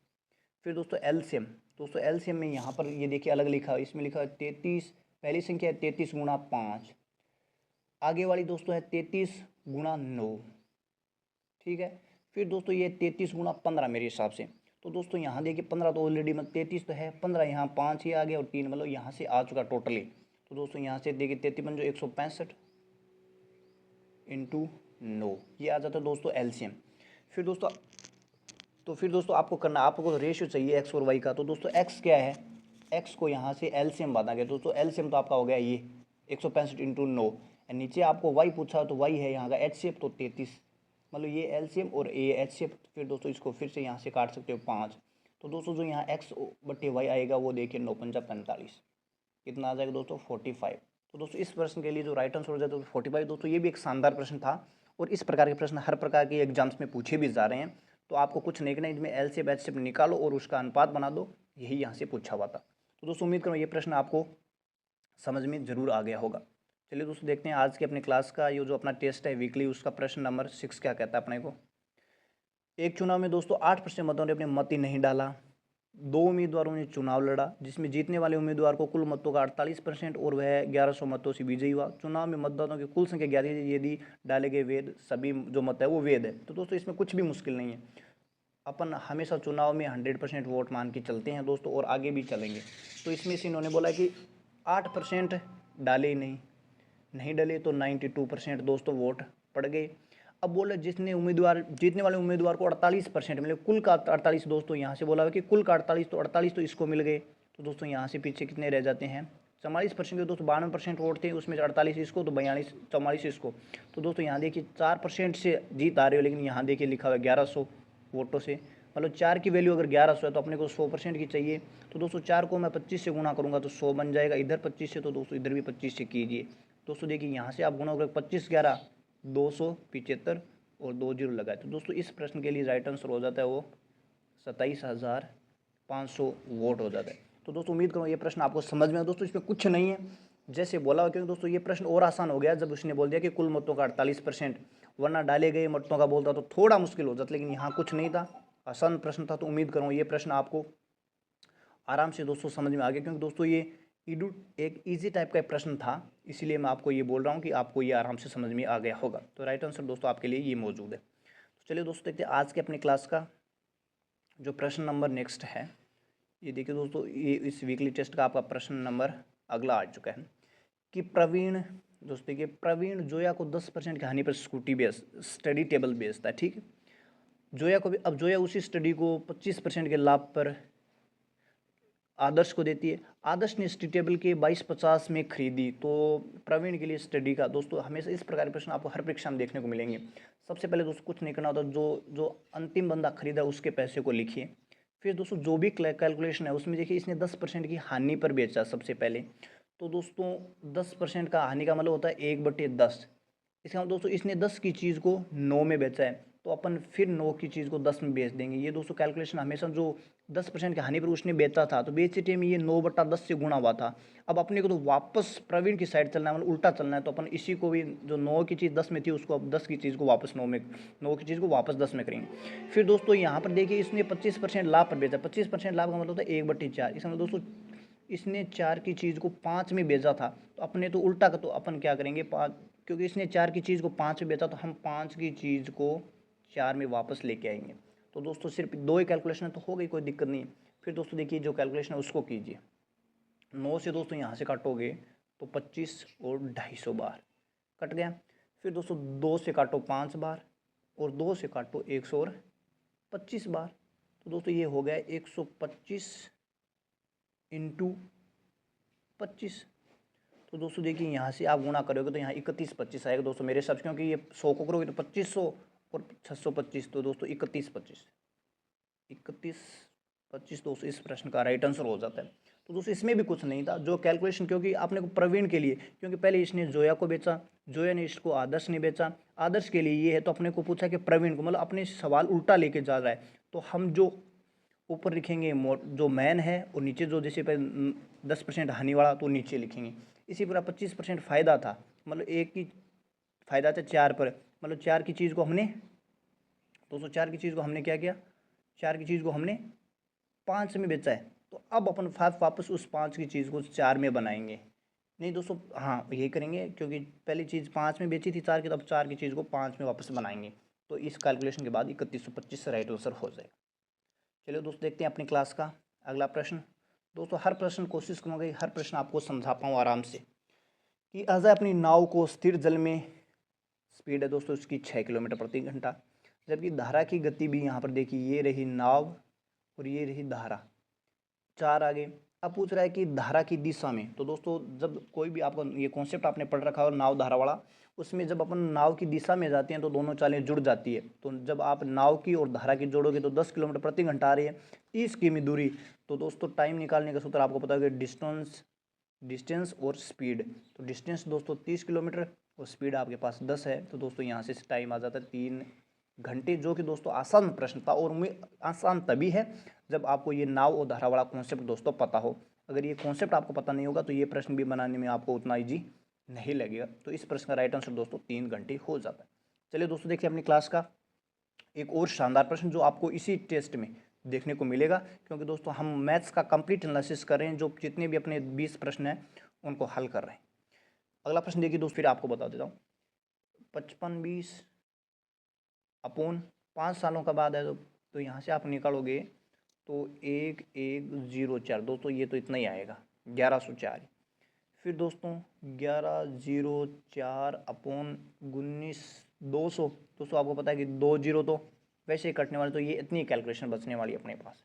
[SPEAKER 1] फिर दोस्तों एलसीएम, दोस्तों एलसीएम में यहाँ पर ये देखिए अलग लिखा है, इसमें लिखा है 33, पहली संख्या है 33 × 5, आगे वाली दोस्तों है 33 × 9, ठीक है। फिर दोस्तों ये 33 × 15 मेरे हिसाब से। तो दोस्तों यहाँ देखिए 15 तो ऑलरेडी मतलब 33 तो है, 15 यहाँ 5 ही आ गया और 3 मतलब यहाँ से आ चुका टोटली। तो दोस्तों यहाँ से देखिए 33 जो 165 × 9 ये आ जाता है दोस्तों एलसीएम। फिर दोस्तों आपको करना, आपको रेशियो चाहिए एक्स और वाई का। तो दोस्तों एक्स क्या है, एक्स को यहाँ से एलसीएम बांधा गया। दोस्तों एलसीएम तो आपका हो गया ये 165 × 9, नीचे आपको वाई पूछा तो वाई है यहाँ का एचसीएफ तो 33, मतलब ये एलसीएम और ये एचसीएफ। फिर दोस्तों इसको फिर से यहाँ से काट सकते हो 5। तो दोस्तों जो यहाँ एक्स बटे वाई आएगा वो देखिए 9 × 5 = 45, कितना आ जाएगा दोस्तों 45। तो दोस्तों इस प्रश्न के लिए जो राइट आंसर हो जाता है 45। दोस्तों ये भी एक शानदार प्रश्न था और इस प्रकार के प्रश्न हर प्रकार के एग्जाम्स में पूछे भी जा रहे हैं। तो आपको कुछ नहीं करना, इसमें एलसीएम एचसीएफ निकालो और उसका अनुपात बना दो, यही यहाँ से पूछा हुआ था। तो दोस्तों उम्मीद करूँ ये प्रश्न आपको समझ में जरूर आ गया होगा। चलिए दोस्तों देखते हैं आज के अपने क्लास का ये जो अपना टेस्ट है वीकली, उसका प्रश्न नंबर 6 क्या कहता है अपने को। एक चुनाव में दोस्तों 8% मतों ने अपने मत ही नहीं डाला, 2 उम्मीदवारों ने चुनाव लड़ा, जिसमें जीतने वाले उम्मीदवार को कुल मतों का 48% और वह 1100 मतों से विजयी हुआ। चुनाव में मतदाताओं की कुल संख्या 11 यदि डाले गए वेद सभी जो मत है वो वेद है। तो दोस्तों इसमें कुछ भी मुश्किल नहीं है, अपन हमेशा चुनाव में 100% वोट मान के चलते हैं दोस्तों, और आगे भी चलेंगे। तो इसमें से इन्होंने बोला कि 8% डाले ही नहीं डले तो 92% दोस्तों वोट पड़ गए। अब बोले जितने उम्मीदवार जीतने वाले उम्मीदवार को 48% मिले, कुल का 48 दोस्तों यहाँ से बोला है कि कुल का 48, तो 48 तो इसको मिल गए। तो दोस्तों यहाँ से पीछे कितने रह जाते हैं, 44% के दोस्तों 92% वोट थे, उसमें से 48 इसको तो 44 इसको। तो दोस्तों यहाँ देखिए 4% से जीत आ रही हो, लेकिन यहाँ देखिए लिखा हुआ है 1100 वोटों से, मतलब 4 की वैल्यू अगर 1100 है तो अपने को 100% की चाहिए। तो दोस्तों 4 को मैं 25 से गुणा करूँगा तो 100 बन जाएगा, इधर 25 से, तो दोस्तों इधर भी 25 से कीजिए। दोस्तों देखिए यहाँ से आप गुणा करें 25 11 275 और 2 जीरो लगाए। तो दोस्तों इस प्रश्न के लिए राइट आंसर हो जाता है वो 27,500 वोट हो जाता है। तो दोस्तों उम्मीद करूँ ये प्रश्न आपको समझ में है। दोस्तों इसमें कुछ नहीं है जैसे बोला, क्योंकि दोस्तों ये प्रश्न और आसान हो गया जब उसने बोल दिया कि कुल मतों का 48%, वरना डाले गए मतों का बोलता तो थोड़ा मुश्किल हो जाता, लेकिन यहाँ कुछ नहीं था, आसान प्रश्न था। तो उम्मीद करूँ ये प्रश्न आपको आराम से दोस्तों समझ में आ गया, क्योंकि दोस्तों ये एक इजी टाइप का प्रश्न था, इसीलिए मैं आपको ये बोल रहा हूँ कि आपको ये आराम से समझ में आ गया होगा। तो राइट आंसर दोस्तों आपके लिए ये मौजूद है। तो चलिए दोस्तों देखते हैं आज के अपनी क्लास का जो प्रश्न नंबर नेक्स्ट है। ये देखिए दोस्तों, ये इस वीकली टेस्ट का आपका प्रश्न नंबर अगला आ चुका है कि प्रवीण, दोस्तों देखिए प्रवीण जोया को 10% की हानि पर स्टडी टेबल बेचता है, ठीक है। जोया को भी, अब जोया उसी स्टडी को 25% के लाभ पर आदर्श को देती है। आदर्श ने स्टडी टेबल के 2250 में खरीदी, तो प्रवीण के लिए स्टडी का, दोस्तों हमेशा इस प्रकार के प्रश्न आपको हर परीक्षा में देखने को मिलेंगे। सबसे पहले दोस्तों कुछ नहीं करना होता, जो अंतिम बंदा खरीदा उसके पैसे को लिखिए। फिर दोस्तों जो भी कैलकुलेशन है उसमें देखिए इसने 10% की हानि पर बेचा सबसे पहले। तो दोस्तों 10% का हानि का मतलब होता है 1/10। इसका मतलब दोस्तों इसने 10 की चीज़ को 9 में बेचा है, तो अपन फिर 9 की चीज़ को 10 में बेच देंगे। ये दोस्तों कैलकुलेशन हमेशा जो 10% की हानि पर उसने बेचा था, तो बेचते टाइम ये 9/10 से गुणा हुआ था। अब अपने को तो वापस प्रवीण की साइड चलना है, मतलब उल्टा चलना है, तो अपन इसी को भी जो 9 की चीज़ 10 में थी उसको अब 10 की चीज़ को वापस 9 की चीज़ को वापस 10 में करेंगे। फिर दोस्तों यहाँ पर देखिए इसने 25% लाभ पर बेचा। 25% लाभ का मतलब होता है 1/4। इसका मतलब दोस्तों इसने 4 की चीज़ को 5 में बेचा था, तो अपने तो उल्टा का, तो अपन क्या करेंगे 5, क्योंकि इसने 4 की चीज़ को 5 में बेचा, तो हम 5 की चीज़ को 4 में वापस लेके आएंगे। तो दोस्तों सिर्फ 2 ही कैलकुलेशन तो हो गई, कोई दिक्कत नहीं है। फिर दोस्तों देखिए जो कैलकुलेशन है उसको कीजिए। 9 से दोस्तों यहाँ से काटोगे तो 25 और 250 बार कट गया। फिर दोस्तों 2 से काटो 5 बार और 2 से काटो 125 बार। तो दोस्तों ये हो गया 125 इंटू 25। तो दोस्तों देखिए यहाँ से आप गुणा करोगे तो यहाँ 31-25 आएगा दोस्तों मेरे हिसाब से, क्योंकि ये 100 को करोगे तो 2500 और 625, तो दोस्तों 31-25 दोस्तों इस प्रश्न का राइट आंसर हो जाता है। तो दोस्तों इसमें भी कुछ नहीं था जो कैलकुलेशन, क्योंकि आपने को प्रवीण के लिए, क्योंकि पहले इसने जोया को बेचा, जोया ने इसको आदर्श ने बेचा, आदर्श के लिए ये है, तो अपने को पूछा कि प्रवीण को, मतलब अपने सवाल उल्टा लेके जा रहा है। तो हम जो ऊपर लिखेंगे जो मैन है, और नीचे जो जैसे पे 10% हानि वाला तो नीचे लिखेंगे। इसी पूरा 25% फ़ायदा था, मतलब एक की फ़ायदा था 4 पर, मतलब 4 की चीज़ को हमने, दोस्तों 4 की चीज़ को हमने क्या किया, 4 की चीज़ को हमने 5 में बेचा है। तो अब अपन वापस उस 5 की चीज़ को 4 में बनाएंगे। नहीं दोस्तों, हाँ यही करेंगे, क्योंकि पहली चीज़ 5 में बेची थी 4 की, तो अब 4 की चीज़ को 5 में वापस बनाएंगे। तो इस कैलकुलेशन के बाद 3125 से राइट आंसर हो जाएगा। चलिए दोस्तों देखते हैं अपनी क्लास का अगला प्रश्न। दोस्तों हर प्रश्न कोशिश करूँगा हर प्रश्न आपको समझा पाऊँ आराम से। कि अजय अपनी नाव को स्थिर जल में, स्पीड है दोस्तों उसकी 6 किलोमीटर प्रति घंटा, जबकि धारा की गति भी यहाँ पर देखिए, ये रही नाव और ये रही धारा, 4 आगे। अब पूछ रहा है कि धारा की दिशा में, तो दोस्तों जब कोई भी आपको ये कॉन्सेप्ट आपने पढ़ रखा हो नाव धारा वाला, उसमें जब अपन नाव की दिशा में जाते हैं तो दोनों चालें जुड़ जाती है। तो जब आप नाव की और धारा की जोड़ोगे तो 10 किलोमीटर प्रति घंटा आ रही है, 30 किमी दूरी। तो दोस्तों टाइम निकालने का सूत्र आपको पता है कि डिस्टेंस और स्पीड। तो डिस्टेंस दोस्तों 30 किलोमीटर और स्पीड आपके पास 10 है। तो दोस्तों यहाँ से टाइम आ जाता है 3 घंटे, जो कि दोस्तों आसान प्रश्न था, और आसान तभी है जब आपको ये नाव और धारा वाला कॉन्सेप्ट दोस्तों पता हो। अगर ये कॉन्सेप्ट आपको पता नहीं होगा तो ये प्रश्न भी बनाने में आपको उतना ईजी नहीं लगेगा। तो इस प्रश्न का राइट आंसर दोस्तों 3 घंटे हो जाता है। चलिए दोस्तों देखिए अपनी क्लास का एक और शानदार प्रश्न जो आपको इसी टेस्ट में देखने को मिलेगा, क्योंकि दोस्तों हम मैथ्स का कंप्लीट एनालिसिस कर रहे हैं, जो जितने भी अपने 20 प्रश्न हैं उनको हल कर रहे हैं। अगला प्रश्न देखिए दोस्त, फिर आपको बता देता हूँ। 55-20 अपोन 5 सालों का बाद है, तो यहाँ से आप निकालोगे तो 1104 दोस्तों, ये तो इतना ही आएगा 1104। फिर दोस्तों 1104 अपोन 19 200 दोस्तों, आपको पता है कि 2 जीरो तो वैसे ही कटने वाले, तो ये इतनी कैलकुलेशन बचने वाली अपने पास।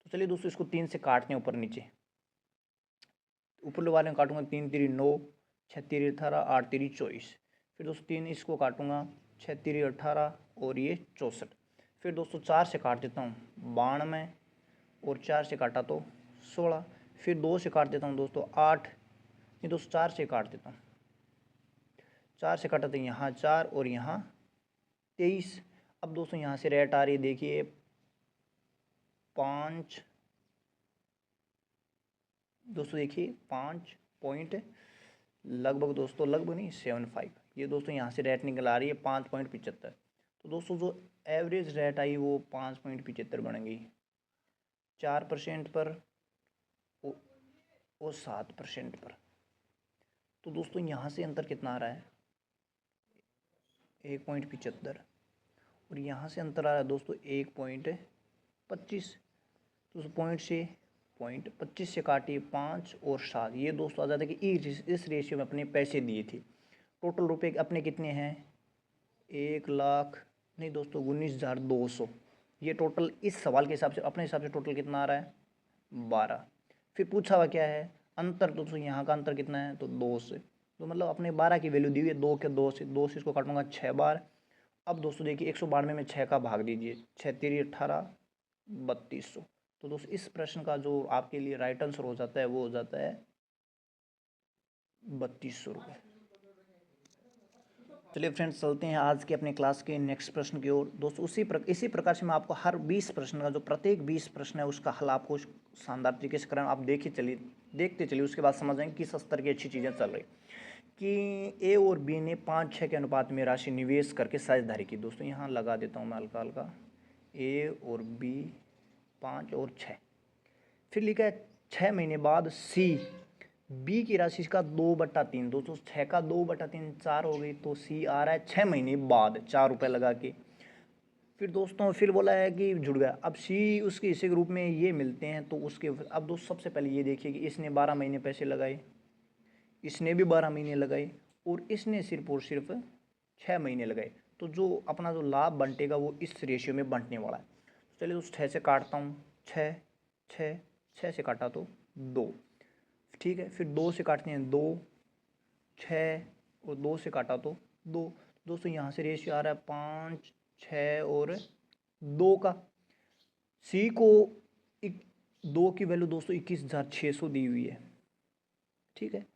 [SPEAKER 1] तो चलिए दोस्तों, इसको 3 से काटते हैं ऊपर नीचे। ऊपर वाले में काटूंगा 3 3 9, 6 3 18, 8 3 24। फिर दोस्तों 3 इसको काटूंगा, 6 3 18 और ये 64। फिर दोस्तों 4 से काट देता हूँ 92, और 4 से काटा तो 16। फिर 2 से काट देता हूँ दोस्तों 8, नहीं दोस्तों 4 से काट देता हूँ, 4 से काटा तो यहाँ 4 और यहाँ 23। अब दोस्तों यहाँ से रेट आ रही है, देखिए 5 दोस्तों, देखिए 5 पॉइंट लगभग दोस्तों, लगभग नहीं 75, ये दोस्तों यहाँ से रेट निकल आ रही है 5.75। तो दोस्तों जो एवरेज रेट आई वो 5.75 बन गई, 4% पर और 7% पर। तो दोस्तों यहाँ से अंतर कितना आ रहा है, 1.75, और यहाँ से अंतर आ रहा है दोस्तों 1.25। तो पॉइंट से 0.25 से काटिए 5 और 7, ये दोस्तों आ जाता है कि इस रेशियो में अपने पैसे दिए थे। टोटल रुपए अपने कितने हैं, 1 लाख नहीं दोस्तों 19,200। ये टोटल इस सवाल के हिसाब से, अपने हिसाब से टोटल कितना आ रहा है 12। फिर पूछा हुआ क्या है, अंतर दोस्तों, यहाँ का अंतर कितना है तो 2 से, तो मतलब अपने 12 की वैल्यू दी हुई है 2 से इसको काटूंगा 6 बार। अब दोस्तों देखिए 192 में 6 का भाग दीजिए, 6 3 18, 3200। तो दोस्तों इस प्रश्न का जो आपके लिए राइट आंसर हो जाता है वो हो जाता है 3200 रुपये। चलिए फ्रेंड्स, चलते हैं आज के अपने क्लास के नेक्स्ट प्रश्न की ओर। दोस्तों इसी प्रकार से मैं आपको हर 20 प्रश्न का, जो प्रत्येक 20 प्रश्न है उसका हल आपको शानदार तरीके से कराना। आप देखते चलिए, उसके बाद समझ जाएंगे किस स्तर की अच्छी चीज़ें चल रही। कि ए और बी ने 5-6 के अनुपात में राशि निवेश करके साझेदारी की। दोस्तों यहाँ लगा देता हूँ मैं हल्का हल्का, ए और बी 5 और 6। फिर लिखा है 6 महीने बाद सी बी की राशि का 2/3, दोस्तों 6 का 2/3 4 हो गई, तो सी आ रहा है 6 महीने बाद 4 रुपये लगा के। फिर दोस्तों फिर बोला है कि जुड़ गया, अब सी उसके हिस्से के रूप में ये मिलते हैं, तो उसके अब दोस्तों सबसे पहले ये देखिए कि इसने 12 महीने पैसे लगाए, इसने भी 12 महीने लगाए, और इसने सिर्फ और सिर्फ 6 महीने लगाए। तो जो अपना जो लाभ बंटेगा वो इस रेशियो में बंटने वाला है। तो चलिए उस 6 से काटता हूँ, 6 6 6 से काटा तो 2, ठीक है। फिर 2 से काटते हैं 2, 6 और 2 से काटा तो 2। दोस्तों यहाँ से रेशियो आ रहा है 5 6 और 2 का। सी को 2 की वैल्यू दोस्तों 21,600 दी हुई है, ठीक है।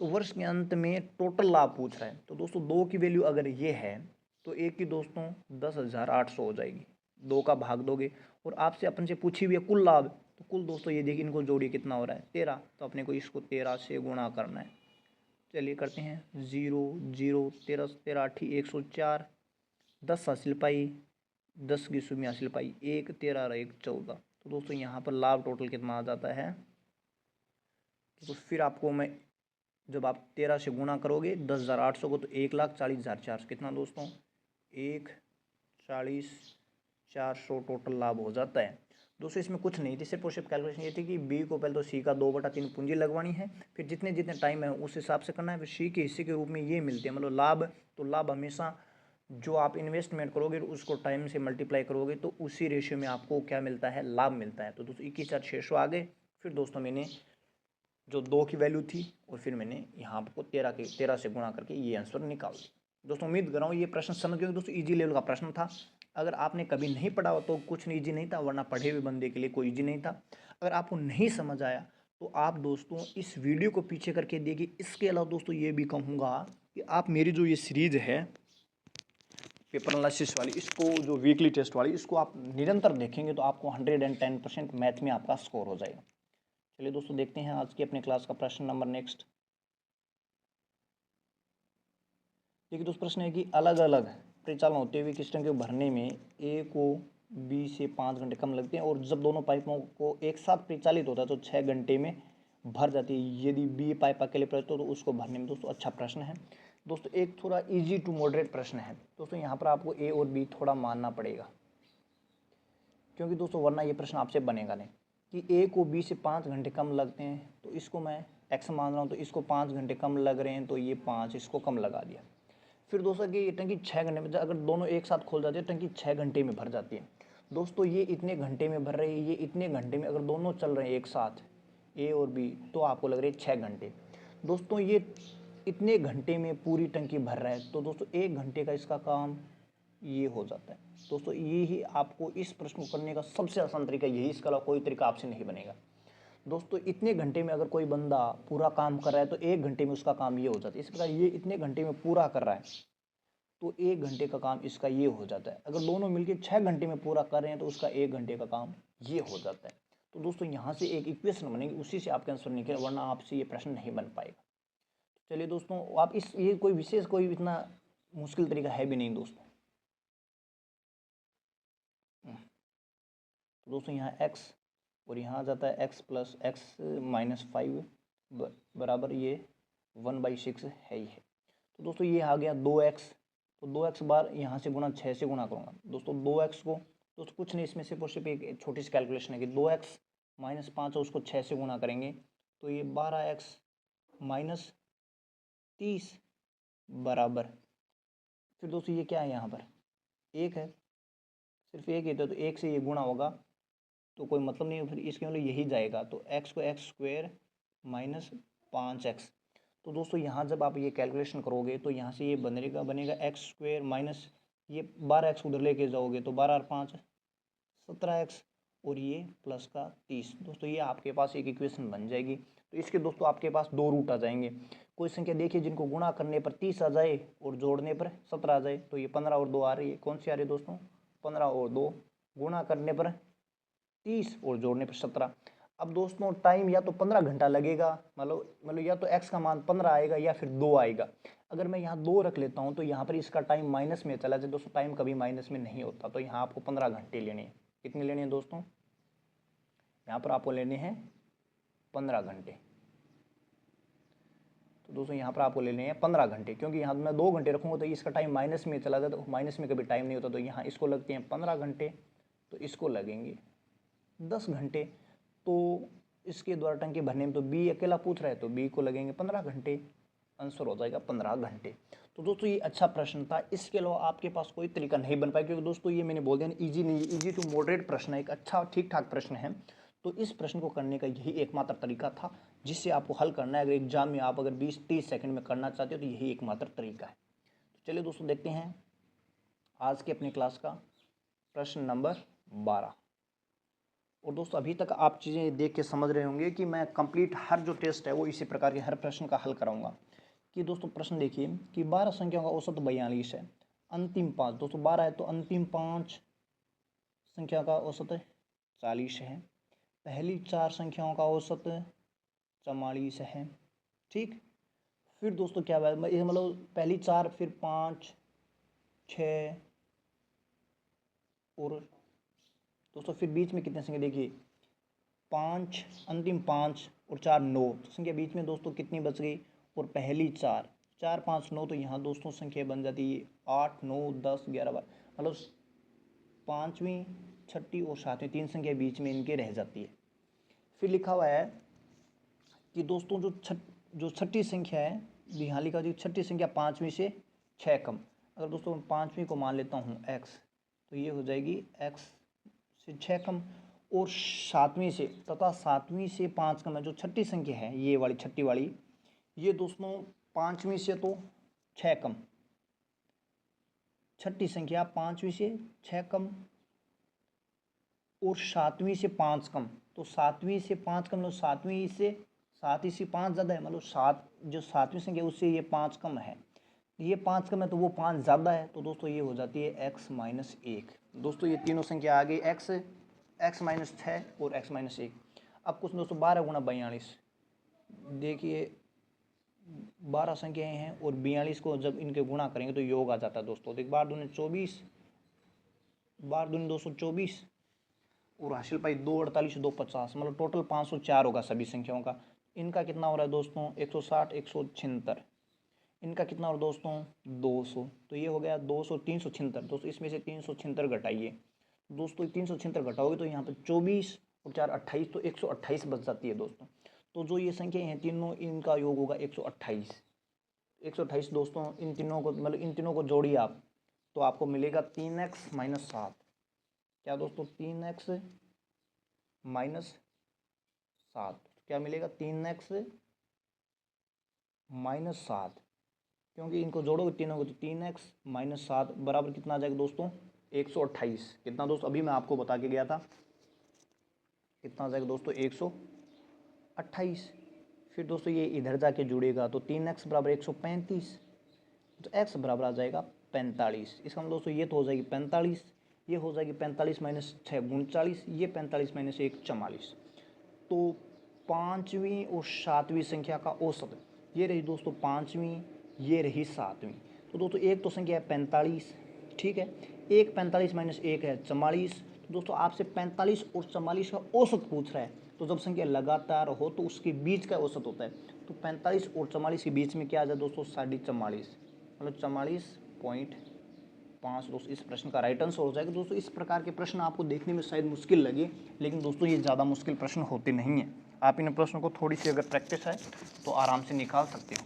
[SPEAKER 1] तो वर्ष के अंत में टोटल लाभ पूछ रहा है, तो दोस्तों 2 की वैल्यू अगर ये है तो 1 की दोस्तों 10,800 हो जाएगी, 2 का भाग दोगे। और आपसे अपन से पूछी हुई है कुल लाभ, तो कुल दोस्तों ये देखिए, इनको जोड़िए कितना हो रहा है 13, तो अपने को इसको 13 से गुणा करना है। चलिए करते हैं, 0 0 13 13 8 104, 10 हासिल पाई, 10 की शून्य हासिल पाई 1, 13 और 1 14। तो दोस्तों यहाँ पर लाभ टोटल कितना आ जाता है, तो फिर आपको मैं जब आप 13 से गुणा करोगे 10,800 को, तो 1,40,400 कितना दोस्तों 1,40,400 टोटल लाभ हो जाता है। दोस्तों इसमें कुछ नहीं थी, सिर्फ और सिर्फ कैलकुलेशन ये थी कि बी को पहले तो सी का 2/3 पूंजी लगवानी है, फिर जितने जितने टाइम है उस हिसाब से करना है, फिर सी के हिस्से के रूप में ये मिलते हैं, मतलब लाभ। तो लाभ हमेशा जो आप इन्वेस्टमेंट करोगे उसको टाइम से मल्टीप्लाई करोगे तो उसी रेशियो में आपको क्या मिलता है, लाभ मिलता है। तो दोस्तों 21,600 आ गए। फिर दोस्तों मैंने जो 2 की वैल्यू थी और फिर मैंने यहाँ आपको 13 से गुणा करके ये आंसर निकाल दिया। दोस्तों उम्मीद कर रहा हूँ ये प्रश्न समझ गए। दोस्तों इजी लेवल का प्रश्न था, अगर आपने कभी नहीं पढ़ा हो तो कुछ नहीं ईजी नहीं था, वरना पढ़े हुए बंदे के लिए कोई ईजी नहीं था। अगर आपको नहीं समझ आया तो आप दोस्तों इस वीडियो को पीछे करके देखिए। इसके अलावा दोस्तों ये भी कहूँगा कि आप मेरी जो ये सीरीज़ है पेपर एनालिसिस वाली, इसको जो वीकली टेस्ट वाली, इसको आप निरंतर देखेंगे तो आपको 110% मैथ में आपका स्कोर हो जाएगा। चलिए दोस्तों देखते हैं आज की अपने क्लास का प्रश्न नंबर नेक्स्ट। देखिए दोस्तों प्रश्न है कि अलग अलग परिचालन होते हुए किस टंकी को भरने में ए को
[SPEAKER 2] बी से 5 घंटे कम लगते हैं, और जब दोनों पाइपों को एक साथ परिचालित होता है तो 6 घंटे में भर जाती है। यदि बी पाइप अकेले प्रयुक्त हो तो उसको भरने में दोस्तों अच्छा प्रश्न है। दोस्तों एक थोड़ा इजी टू मॉडरेट प्रश्न है दोस्तों, यहाँ पर आपको ए और बी थोड़ा मानना पड़ेगा, क्योंकि दोस्तों वरना ये प्रश्न आपसे बनेगा नहीं कि ए को बी से 5 घंटे कम लगते हैं तो इसको मैं एक्स मान रहा हूँ, तो इसको 5 घंटे कम लग रहे हैं तो ये 5 इसको कम लगा दिया। फिर दोस्तों कि ये टंकी 6 घंटे में, अगर दोनों एक साथ खोल जाती है टंकी 6 घंटे में भर जाती है। दोस्तों ये इतने घंटे में भर रही है, ये इतने घंटे में, अगर दोनों चल रहे हैं एक साथ ए और बी तो आपको लग रही है 6 घंटे। दोस्तों ये इतने घंटे में पूरी टंकी भर रहा है तो दोस्तों 1 घंटे का इसका काम ये हो जाता है। दोस्तों ये ही आपको इस प्रश्न को करने का सबसे आसान तरीका यही, इसके अलावा कोई तरीका आपसे नहीं बनेगा। दोस्तों इतने घंटे में अगर कोई बंदा पूरा काम कर रहा है तो 1 घंटे में उसका काम ये हो जाता है। इस प्रकार ये इतने घंटे में पूरा कर रहा है तो 1 घंटे का काम इसका ये हो जाता है। अगर दोनों मिलकर 6 घंटे में पूरा कर रहे हैं तो उसका 1 घंटे का काम ये हो जाता है। तो दोस्तों यहाँ से एक इक्वेशन बनेगी, उसी से आपके आंसर निकले, वरना आपसे ये प्रश्न नहीं बन पाएगा। चलिए दोस्तों, आप इस ये कोई विशेष कोई इतना मुश्किल तरीका है भी नहीं दोस्तों। तो दोस्तों यहाँ x और यहाँ आ जाता है x प्लस एक्स माइनस 5 बराबर ये 1/6 है ही है। तो दोस्तों ये आ गया 2x, तो 2x बार यहाँ से गुणा 6 से गुणा करूँगा दोस्तों। 2x को दोस्तों कुछ नहीं, इसमें सिर्फ और सिर्फ एक छोटी सी कैलकुलेशन है कि 2x माइनस 5 है उसको 6 से गुणा करेंगे तो ये 12x माइनस 30 बराबर, फिर दोस्तों ये क्या है यहाँ पर एक है, सिर्फ एक ही, तो एक से ये गुणा होगा तो कोई मतलब नहीं है, फिर इसके मतलब यही जाएगा। तो x को एक्स स्क्वेयर माइनस 5x। तो दोस्तों यहाँ जब आप ये कैलकुलेशन करोगे तो यहाँ से ये बनेगा एक्स स्क्वेयर माइनस ये 12x उधर लेके जाओगे तो 12 और 5 17x और ये प्लस का 30। दोस्तों ये आपके पास एक इक्वेशन बन जाएगी। तो इसके दोस्तों आपके पास दो रूट आ जाएंगे। कोई संख्या देखिए जिनको गुणा करने पर 30 आ जाए और जोड़ने पर 17 आ जाए, तो ये 15 और 2 आ रही है। कौन सी आ रही है दोस्तों? 15 और 2, गुणा करने पर 30 और जोड़ने पर 17। अब दोस्तों टाइम या तो 15 घंटा लगेगा, मतलब या तो x का मान 15 आएगा या फिर 2 आएगा। अगर मैं यहाँ 2 रख लेता हूँ तो यहाँ पर इसका टाइम माइनस में चला जाए। दोस्तों टाइम कभी माइनस में नहीं होता, तो यहाँ आपको 15 घंटे लेने हैं। कितने लेने हैं दोस्तों? यहाँ पर आपको लेने हैं 15 घंटे। तो दोस्तों यहाँ पर आपको लेने हैं 15 घंटे, क्योंकि यहाँ मैं 2 घंटे रखूँगा तो इसका टाइम माइनस में चला जाए, तो माइनस में कभी टाइम नहीं होता। तो यहाँ इसको लगते हैं 15 घंटे, तो इसको लगेंगे 10 घंटे। तो इसके द्वारा टंकी भरने में तो बी अकेला पूछ रहा है तो बी को लगेंगे 15 घंटे। आंसर हो जाएगा 15 घंटे। तो दोस्तों ये अच्छा प्रश्न था, इसके अलावा आपके पास कोई तरीका नहीं बन पाया, क्योंकि दोस्तों ये मैंने बोल दिया इजी नहीं, इजी टू मॉडरेट प्रश्न है, एक अच्छा ठीक ठाक प्रश्न है। तो इस प्रश्न को करने का यही एकमात्र तरीका था जिससे आपको हल करना है। अगर एग्जाम में आप अगर 20-30 सेकंड में करना चाहते हो तो यही एकमात्र तरीका है। तो चलिए दोस्तों देखते हैं आज के अपनी क्लास का प्रश्न नंबर 12। और दोस्तों अभी तक आप चीज़ें देख के समझ रहे होंगे कि मैं कंप्लीट हर जो टेस्ट है वो इसी प्रकार के हर प्रश्न का हल कराऊंगा। कि दोस्तों प्रश्न देखिए कि 12 संख्याओं का औसत 42 है, अंतिम 5, दोस्तों 12 है तो अंतिम 5 संख्या का औसत 40 है, पहली 4 संख्याओं का औसत 44 है। ठीक, फिर दोस्तों क्या बात मतलब पहली 4 फिर 5 6 और दोस्तों फिर बीच में कितने संख्या देखिए 5, अंतिम 5 और 4 9, तो संख्या बीच में दोस्तों कितनी बच गई? और पहली 4 4 5 9, तो यहाँ दोस्तों संख्या बन जाती है 8 9 10 11 12, मतलब 5वीं 6ठी और 7वीं 3 संख्या बीच में इनके रह जाती है। फिर लिखा हुआ है कि दोस्तों जो छठी संख्या है, यहाँ लिखा जो छठी संख्या 5वीं से 6 कम। अगर दोस्तों 5वीं को मान लेता हूँ x, तो ये हो जाएगी x से 6 कम, और 7वीं से तथा 7वीं से 5 कम है। जो छठी संख्या है ये वाली छठी वाली, ये दोस्तों 5वीं से तो 6 कम, छठी संख्या 5वीं से 6 कम और 7वीं से 5 कम। तो 7वीं से 5 कम, मतलब 7वीं से 7 से 5 ज़्यादा है, मतलब 7 जो 7वीं संख्या उससे ये 5 कम है, ये 5 कम है तो वो 5 ज़्यादा है। तो दोस्तों ये हो जाती है x माइनस 1। दोस्तों ये तीनों संख्या आ गई x माइनस 6 और x माइनस 1। अब कुछ दोस्तों 12 गुणा 42, देखिए 12 संख्याएँ हैं और 42 को जब इनके गुणा करेंगे तो योग आ जाता है दोस्तों। तो 12 दूनी 24 12 दूनी 224 और हासिल पाई 248 250, मतलब टोटल 504 होगा सभी संख्याओं का। इनका कितना हो रहा है दोस्तों 160 176। इनका कितना हो रहा है दोस्तों 200। तो ये हो गया 200 376। दोस्तों इसमें से 376 घटाइए। दोस्तों 376 घटाओगे तो यहाँ पर 24 और 4 28, तो 128 बच जाती है दोस्तों। तो जो ये संख्या हैं तीनों, इनका योग होगा 128। 128 दोस्तों इन तीनों को, मतलब इन तीनों को जोड़िए आप, तो आपको मिलेगा 3x - 7। क्या दोस्तों 3x - 7 क्या मिलेगा 3x - 7, क्योंकि इनको जोड़ोगे तीनों को तो 3x - 7 बराबर कितना आ जाएगा दोस्तों 128। कितना दोस्तों अभी मैं आपको बता के गया था, कितना आ जाएगा दोस्तों 128। फिर दोस्तों ये इधर जाके जुड़ेगा तो 3x बराबर 135, तो x बराबर आ जाएगा 45। इसका मतलब दोस्तों ये तो हो जाएगी 45, ये हो जाएगी 45 - 6 39, ये 45 - 1 44। तो पाँचवीं और सातवीं संख्या का औसत ये रही दोस्तों पाँचवीं, ये रही सातवीं। तो दोस्तों एक तो संख्या है 45, ठीक है, एक 45 - 1 है 44। तो दोस्तों आपसे 45 और 44 का औसत पूछ रहा है, तो जब संख्या लगातार हो तो उसके बीच का औसत होता है। तो 45 और 44 के बीच में क्या आ जाए दोस्तों 44.5, मतलब 44.5 दोस्तों इस प्रश्न का राइट आंसर हो जाएगा। दोस्तों इस प्रकार के प्रश्न आपको देखने में शायद मुश्किल लगे, लेकिन दोस्तों ये ज़्यादा मुश्किल प्रश्न होते नहीं हैं। आप इन प्रश्नों को थोड़ी सी अगर प्रैक्टिस है तो आराम से निकाल सकते हो।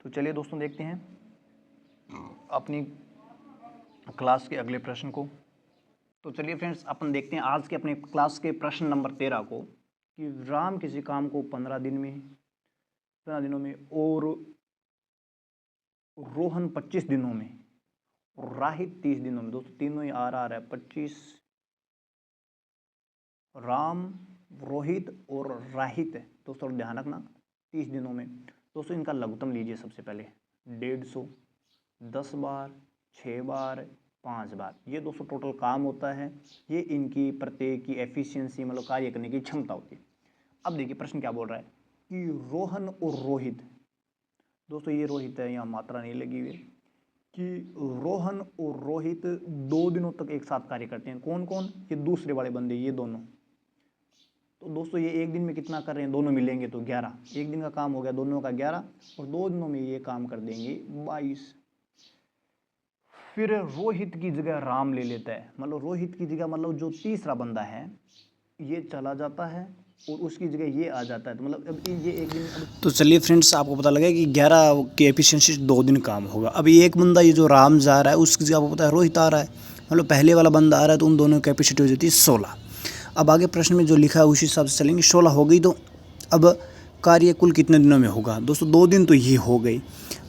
[SPEAKER 2] तो चलिए दोस्तों देखते हैं अपनी क्लास के अगले प्रश्न को। तो चलिए फ्रेंड्स अपन देखते हैं आज के अपने क्लास के प्रश्न नंबर 13 को, कि राम किसी काम को 15 दिनों में और रोहन 25 दिनों में और राहित 30 दिनों में। दोस्तों तीनों ही आ रहा है 25, राम, रोहित और राहित। दोस्तों ध्यान रखना 30 दिनों में। दोस्तों इनका लघुत्तम लीजिए सबसे पहले 150, 10 बार, 6 बार, 5 बार। ये दोस्तों टोटल काम होता है, ये इनकी प्रत्येक की एफिशिएंसी मतलब कार्य करने की क्षमता होती है। अब देखिए प्रश्न क्या बोल रहा है कि रोहन और रोहित, दोस्तों ये रोहित है, यहाँ मात्रा नहीं लगी हुई है, कि रोहन और रोहित 2 दिनों तक एक साथ कार्य करते हैं। कौन कौन, ये दूसरे वाले बंदे, ये दोनों। तो दोस्तों ये एक दिन में कितना कर रहे हैं, दोनों मिलेंगे तो 11। एक दिन का काम हो गया दोनों का 11, और 2 दिनों में ये काम कर देंगे 22। फिर रोहित की जगह राम ले लेता है, मतलब रोहित की जगह, मतलब जो तीसरा बंदा है ये चला जाता है और उसकी जगह ये आ जाता है। तो मतलब अब ये एक दिन तो चलिए फ्रेंड्स आपको पता लगा कि 11 की एफिशिएंसी 2 दिन काम होगा। अभी एक बंदा ये जो राम जा रहा है उसकी जगह आपको पता है रोहित आ रहा है, मतलब पहले वाला बंदा आ रहा है, तो उन दोनों की कैपेसिटी हो जाती है 16। अब आगे प्रश्न में जो लिखा है उसी हिसाब से चलेंगे। 16 हो गई तो अब कार्य कुल कितने दिनों में होगा। दोस्तों 2 दिन तो ये हो गई,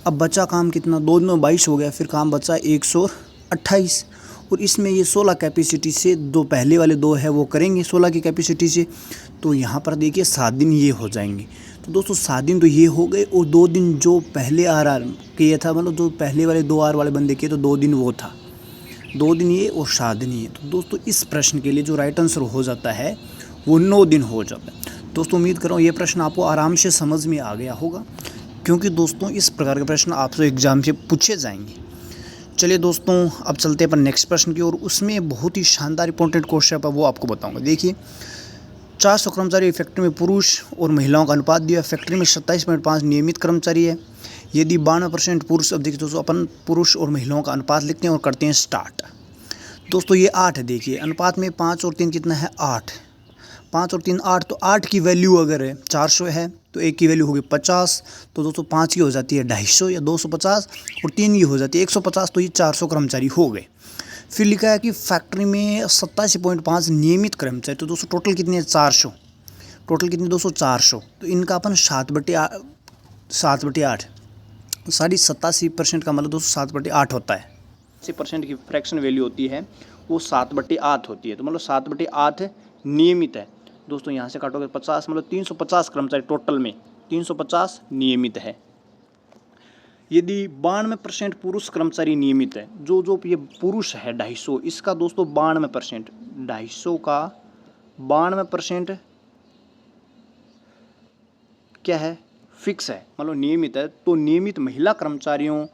[SPEAKER 2] अब बचा काम कितना, 2 दिनों में 22 हो गया, फिर काम बचा 128, और इसमें ये 16 कैपेसिटी से दो पहले वाले 2 है वो करेंगे 16 की कैपेसिटी से, तो यहाँ पर देखिए 7 दिन ये हो जाएंगे। तो दोस्तों 7 दिन तो ये हो गए, और 2 दिन जो पहले RR किया था, मतलब जो पहले वाले 2 R वाले बंदे किए, तो 2 दिन वो था, 2 दिन ये और 7 दिन ये। तो दोस्तों इस प्रश्न के लिए जो राइट आंसर हो जाता है वो 9 दिन हो जाता है। दोस्तों उम्मीद कर रहा हूँ ये प्रश्न आपको आराम से समझ में आ गया होगा, क्योंकि दोस्तों इस प्रकार के प्रश्न आपसे एग्जाम से पूछे जाएंगे। चलिए दोस्तों अब चलते हैं अपन नेक्स्ट प्रश्न की ओर। उसमें बहुत ही शानदार इंपॉर्टेंट क्वेश्चन है वो आपको बताऊंगा। देखिए 400 कर्मचारी फैक्ट्री में पुरुष और महिलाओं का अनुपात दिया। फैक्ट्री में 27.5 नियमित कर्मचारी है। यदि 92% पुरुष, अब देखिए दोस्तों अपन पुरुष और महिलाओं का अनुपात लिखते हैं और करते हैं स्टार्ट। दोस्तों ये 8 है, देखिए अनुपात में 5 और 3 कितना है 8, 5 और 3 8, तो 8 की वैल्यू अगर है 400 है तो 1 की वैल्यू होगी 50, तो दोस्तों 5 की हो जाती है 250 या 250, और 3 की हो जाती है 150, तो ये 400 कर्मचारी हो गए। फिर लिखा है कि फैक्ट्री में 87.5 नियमित कर्मचारी, तो दोस्तों टोटल कितने हैं 400, टोटल कितने दोस्तों 400, तो इनका अपन 7/8 87% का मतलब दोस्तों 7/8 होता है। 80% की फ्रैक्शन वैल्यू होती है वो 7/8 होती है, तो मतलब 7/8 नियमित है। दोस्तों यहाँ से काटोगे 50, मतलब 350 कर्मचारी टोटल में 350 नियमित है। यदि 92% पुरुष कर्मचारी नियमित है, जो ये पुरुष है 250, इसका दोस्तों 92%, 250 का 92% क्या है फिक्स है, मतलब नियमित है। तो नियमित महिला कर्मचारियों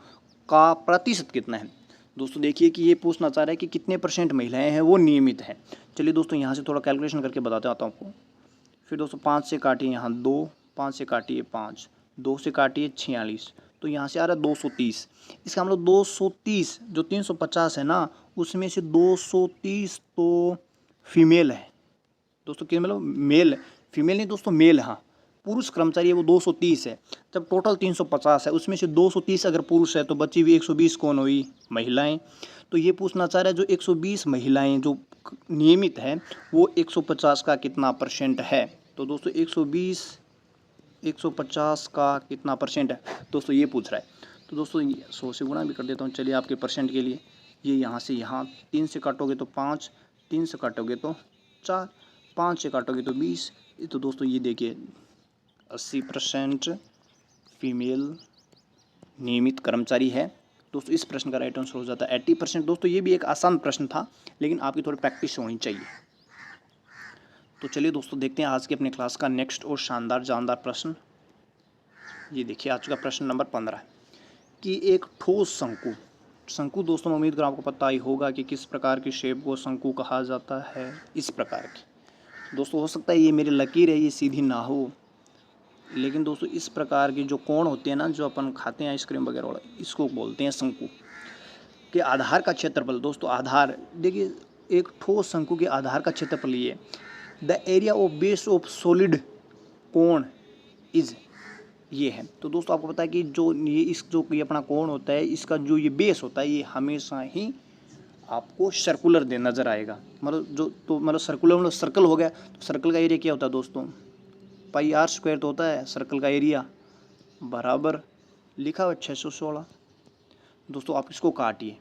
[SPEAKER 2] का प्रतिशत कितना है। दोस्तों देखिए कि ये पूछना चाह रहा है कि कितने % महिलाएं हैं वो नियमित हैं। चलिए दोस्तों यहाँ से थोड़ा कैलकुलेशन करके बताते आता हूँ आपको। फिर दोस्तों 5 से काटिए यहाँ 2, 5 से काटिए 5, 2 से काटिए 46, तो यहाँ से आ रहा है 230। इसका मतलब 230 जो 350 है ना, उसमें से 230 तो फीमेल है दोस्तों। क्या मतलब मेल, फीमेल नहीं दोस्तों, मेल। हाँ, पुरुष कर्मचारी है वो 230 है। जब टोटल 350 है, उसमें से 230 अगर पुरुष है तो बची हुई 120 कौन हुई? महिलाएं। तो ये पूछना चाह रहा है जो 120 महिलाएं जो नियमित हैं वो 150 का कितना % है। तो दोस्तों 150 का कितना % है दोस्तों, ये पूछ रहा है। तो दोस्तों 100 से गुणा भी कर देता हूँ। चलिए आपके % के लिए, ये यहाँ से यहाँ 3 से काटोगे तो 5, 3 से काटोगे तो 4, 5 से काटोगे तो 20। तो दोस्तों ये देखिए 80% फीमेल नियमित कर्मचारी है। दोस्तों इस प्रश्न का राइट आंसर हो जाता है 80%। दोस्तों ये भी एक आसान प्रश्न था, लेकिन आपकी थोड़ी प्रैक्टिस होनी चाहिए। तो चलिए दोस्तों देखते हैं आज की अपनी क्लास का नेक्स्ट और शानदार जानदार प्रश्न। ये देखिए आज का प्रश्न नंबर 15 कि एक ठोस शंकु दोस्तों उम्मीद कर आपको पता ही होगा कि किस प्रकार की शेप को शंकु कहा जाता है। इस प्रकार की दोस्तों, हो सकता है ये मेरी लकीर है ये सीधी ना हो, लेकिन दोस्तों इस प्रकार की जो कोण होते हैं ना, जो अपन खाते हैं आइसक्रीम वगैरह वाला, इसको बोलते हैं शंकु। के आधार का क्षेत्रफल दोस्तों, आधार देखिए एक ठोस शंकु के आधार का क्षेत्रफल ये, the area of base of solid कोण इज, ये है। तो दोस्तों आपको पता है कि जो ये अपना कोण होता है, इसका जो ये बेस होता है ये हमेशा ही आपको सर्कुलर दे नज़र आएगा। मतलब सर्कुलर मतलब सर्कल हो गया। तो सर्कल का एरिया क्या होता है दोस्तों? पाई r स्क्वायर तो होता है सर्कल का एरिया, बराबर लिखा हुआ 616। दोस्तों आप इसको काटिए,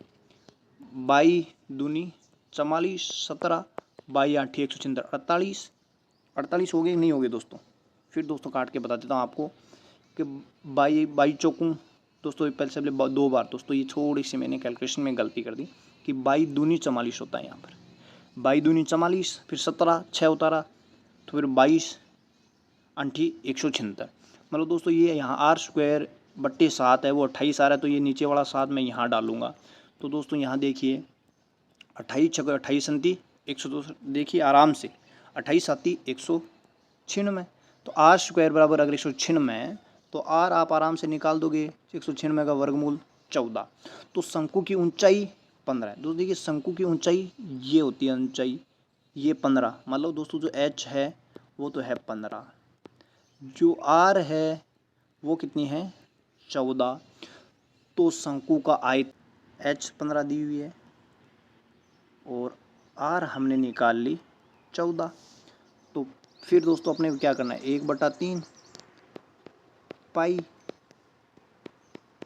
[SPEAKER 2] 22 दूनी 44, 17, 22 8 176, 48 हो गए नहीं हो गए दोस्तों? फिर दोस्तों काट के बता देता हूँ आपको कि 22 चौकूँ दोस्तों, पहले से पहले 2 बार दोस्तों ये थोड़ी सी मैंने कैलकुलेशन में गलती कर दी कि 22 दूनी 44 होता है यहाँ पर, 22 दूनी 44, फिर 17 6 उतारा तो फिर 22 8 176। मतलब दोस्तों ये यहाँ r स्क्वायर बट्टे 7 है, वो 28 आ रहा है, तो ये नीचे वाला 7 मैं यहाँ डालूंगा। तो दोस्तों यहाँ देखिए 28 छक 28 संती 102, देखिए आराम से 28 साती 196। तो r स्क्वायर बराबर अगर 196 है तो r आप आराम से निकाल दोगे, 196 का वर्गमूल 14। तो शंकु की ऊंचाई 15 है। दोस्तों देखिए शंकु की ऊंचाई ये होती है, ऊंचाई ये 15, मतलब दोस्तों जो h है वो तो है 15, जो r है वो कितनी है 14। तो शंकु का आयत h 15 दी हुई है और r हमने निकाल ली 14। तो फिर दोस्तों अपने क्या करना है, 1/3 पाई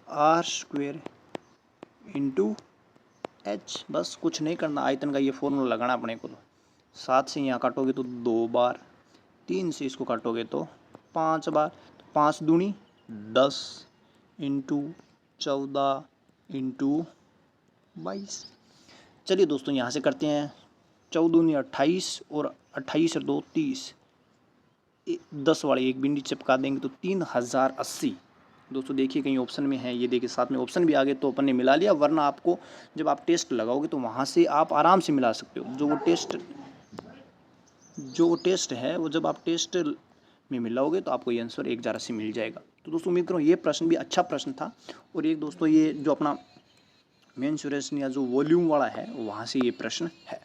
[SPEAKER 2] r स्क्वायर इंटू h, बस कुछ नहीं करना, आयतन का ये फॉर्मूला लगाना अपने को। 7 से यहाँ काटोगे तो 2 बार, 3 से इसको काटोगे तो 5 बार, तो 5 दूनी 10 इंटू 14 इंटू 22। चलिए दोस्तों यहाँ से करते हैं, 14 दूनी 28 और 28 और 2 30, 10 वाले एक बिंदी चिपका देंगे तो 3080। दोस्तों देखिए कहीं ऑप्शन में है, ये देखिए साथ में ऑप्शन भी आ गए तो अपन ने मिला लिया, वरना आपको जब आप टेस्ट लगाओगे तो वहाँ से आप आराम से मिला सकते हो। जो वो टेस्ट है वो जब आप टेस्ट में मिलाओगे तो आपको ये आंसर 1 मिल जाएगा। तो दोस्तों उम्मीद करूँ ये प्रश्न भी अच्छा प्रश्न था। और एक दोस्तों ये जो अपना मेंसुरेशन या जो वॉल्यूम वाला है वहाँ से ये प्रश्न है।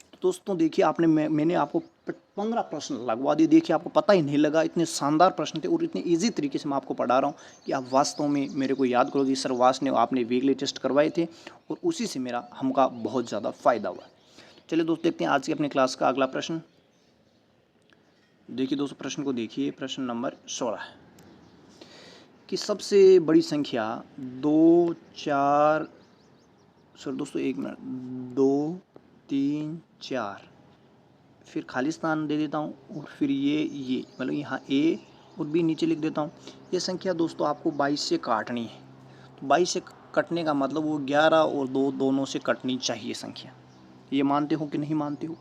[SPEAKER 2] तो दोस्तों देखिए आपने मैंने आपको 15 प्रश्न लगवा दिए। देखिए आपको पता ही नहीं लगा, इतने शानदार प्रश्न थे और इतने इजी तरीके से मैं आपको पढ़ा रहा हूँ कि आप वास्तव में मेरे को याद करोगे। सर वास ने आपने वीकली टेस्ट करवाए थे और उसी से मेरा हमका बहुत ज़्यादा फ़ायदा हुआ। चलिए दोस्तों देखते हैं आज की अपनी क्लास का अगला प्रश्न। देखिए दोस्तों प्रश्न को देखिए, प्रश्न नंबर 16 कि सबसे बड़ी संख्या 2 4 दोस्तों 1 मिनट 2 3 4, फिर खाली स्थान दे देता हूँ और फिर ये मतलब यहाँ ए और बी नीचे लिख देता हूँ। ये संख्या दोस्तों आपको 22 से काटनी है। तो 22 से कटने का मतलब वो 11 और 2 दोनों से कटनी चाहिए संख्या। ये मानते हो कि नहीं मानते हो?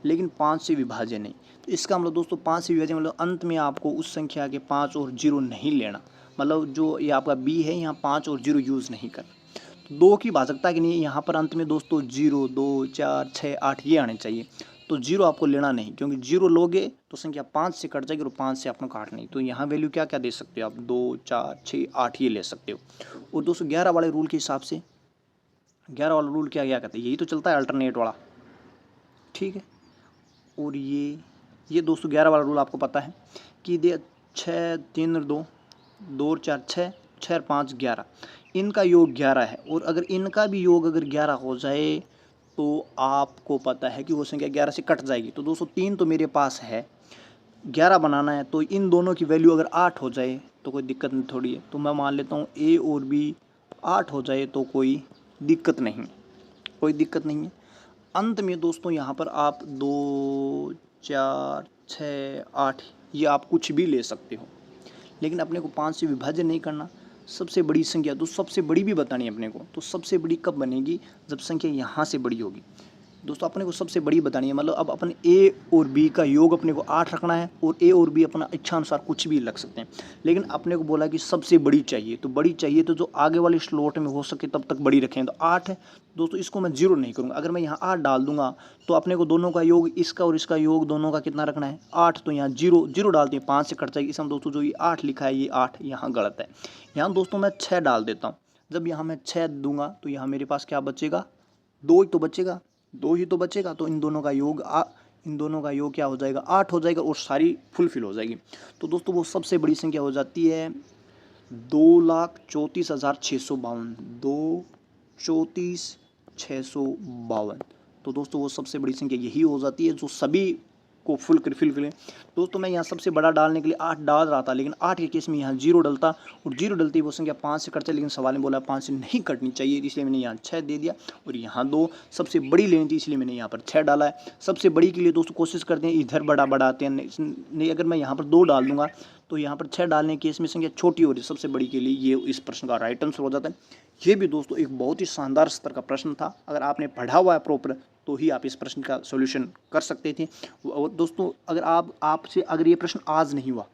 [SPEAKER 2] लेकिन 5 से विभाज्य नहीं। तो इसका मतलब दोस्तों 5 से विभाज्य मतलब अंत में आपको उस संख्या के 5 और 0 नहीं लेना, मतलब जो ये आपका बी है यहाँ 5 और 0 यूज़ नहीं करना। 2 की भाजकता के लिए यहाँ पर अंत में दोस्तों 0, 2, 4, 6, 8 ये आने चाहिए। तो 0 आपको लेना नहीं, क्योंकि 0 लोगे तो संख्या 5 से कट जाएगी और 5 से आपको काट नहीं। तो यहाँ वैल्यू क्या क्या दे सकते हो आप, 2, 4, 6, 8 ये ले सकते हो। और दोस्तों 11 वाले रूल के हिसाब से 11 वाला रूल क्या क्या कहते हैं, यही तो चलता है अल्टरनेट वाला, ठीक है। और ये दोस्तों 11 वाला रूल आपको पता है कि 6, 3 और 2, 2 और 4 6, 6 और 5 11, इनका योग 11 है। और अगर इनका भी योग अगर 11 हो जाए तो आपको पता है कि वो संख्या 11 से कट जाएगी। तो दोस्तों 3 तो मेरे पास है, 11 बनाना है, तो इन दोनों की वैल्यू अगर 8 हो जाए तो कोई दिक्कत नहीं थोड़ी है। तो मैं मान लेता हूँ A और B 8 हो जाए तो कोई दिक्कत नहीं, कोई दिक्कत नहीं है। अंत में दोस्तों यहाँ पर आप 2, 4, 6, 8 ये आप कुछ भी ले सकते हो, लेकिन अपने को 5 से विभाजन नहीं करना। सबसे बड़ी संख्या तो सबसे बड़ी भी बतानी है अपने को, तो सबसे बड़ी कब बनेगी, जब संख्या यहाँ से बड़ी होगी। दोस्तों अपने को सबसे बड़ी बतानी है, मतलब अब अपने A और B का योग अपने को 8 रखना है, और A और B अपना इच्छा अनुसार कुछ भी रख सकते हैं, लेकिन अपने को बोला कि सबसे बड़ी चाहिए। तो बड़ी चाहिए तो जो आगे वाले स्लॉट में हो सके तब तक बड़ी रखें। तो 8 है दोस्तों, इसको मैं 0 नहीं करूँगा। अगर मैं यहाँ 8 डाल दूंगा तो अपने को दोनों का योग, इसका और इसका योग दोनों का कितना रखना है, 8। तो यहाँ 0 0 डालते हैं, 5 से कट जाएगी। इसमें दोस्तों जो ये 8 लिखा है ये 8 यहाँ गलत है। यहाँ दोस्तों मैं 6 डाल देता हूँ। जब यहाँ मैं 6 दूंगा तो यहाँ मेरे पास क्या बचेगा, 2 ही तो बचेगा, 2 ही तो बचेगा। तो इन दोनों का योग क्या हो जाएगा, 8 हो जाएगा, और सारी फुलफिल हो जाएगी। तो दोस्तों वो सबसे बड़ी संख्या हो जाती है 2,34,652, 2,34,652। तो दोस्तों वो सबसे बड़ी संख्या यही हो जाती है जो सभी को फुलफिल। दोस्तों मैं यहाँ सबसे बड़ा डालने के लिए 8 डाल रहा था, लेकिन 8 के केस में यहाँ 0 डलता, और 0 डलती है वो संख्या 5 से कटती है, लेकिन सवाल में बोला 5 से नहीं कटनी चाहिए, इसलिए मैंने यहाँ 6 दे दिया। और यहाँ 2 सबसे बड़ी लेनी थी, इसलिए मैंने यहाँ पर 6 डाला है। सबसे बड़ी के लिए दोस्तों कोशिश करते हैं इधर बड़ा बढ़ाते हैं, नहीं अगर मैं यहाँ पर 2 डाल दूंगा तो यहाँ पर 6 डालने के केस में संख्या छोटी हो रही है। सबसे बड़ी के लिए ये इस प्रश्न का राइट आंसर हो जाता है। ये भी दोस्तों एक बहुत ही शानदार स्तर का प्रश्न था। अगर आपने पढ़ा हुआ है प्रॉपर तो ही आप इस प्रश्न का सॉल्यूशन कर सकते थे। और दोस्तों अगर आपसे अगर ये प्रश्न आज नहीं हुआ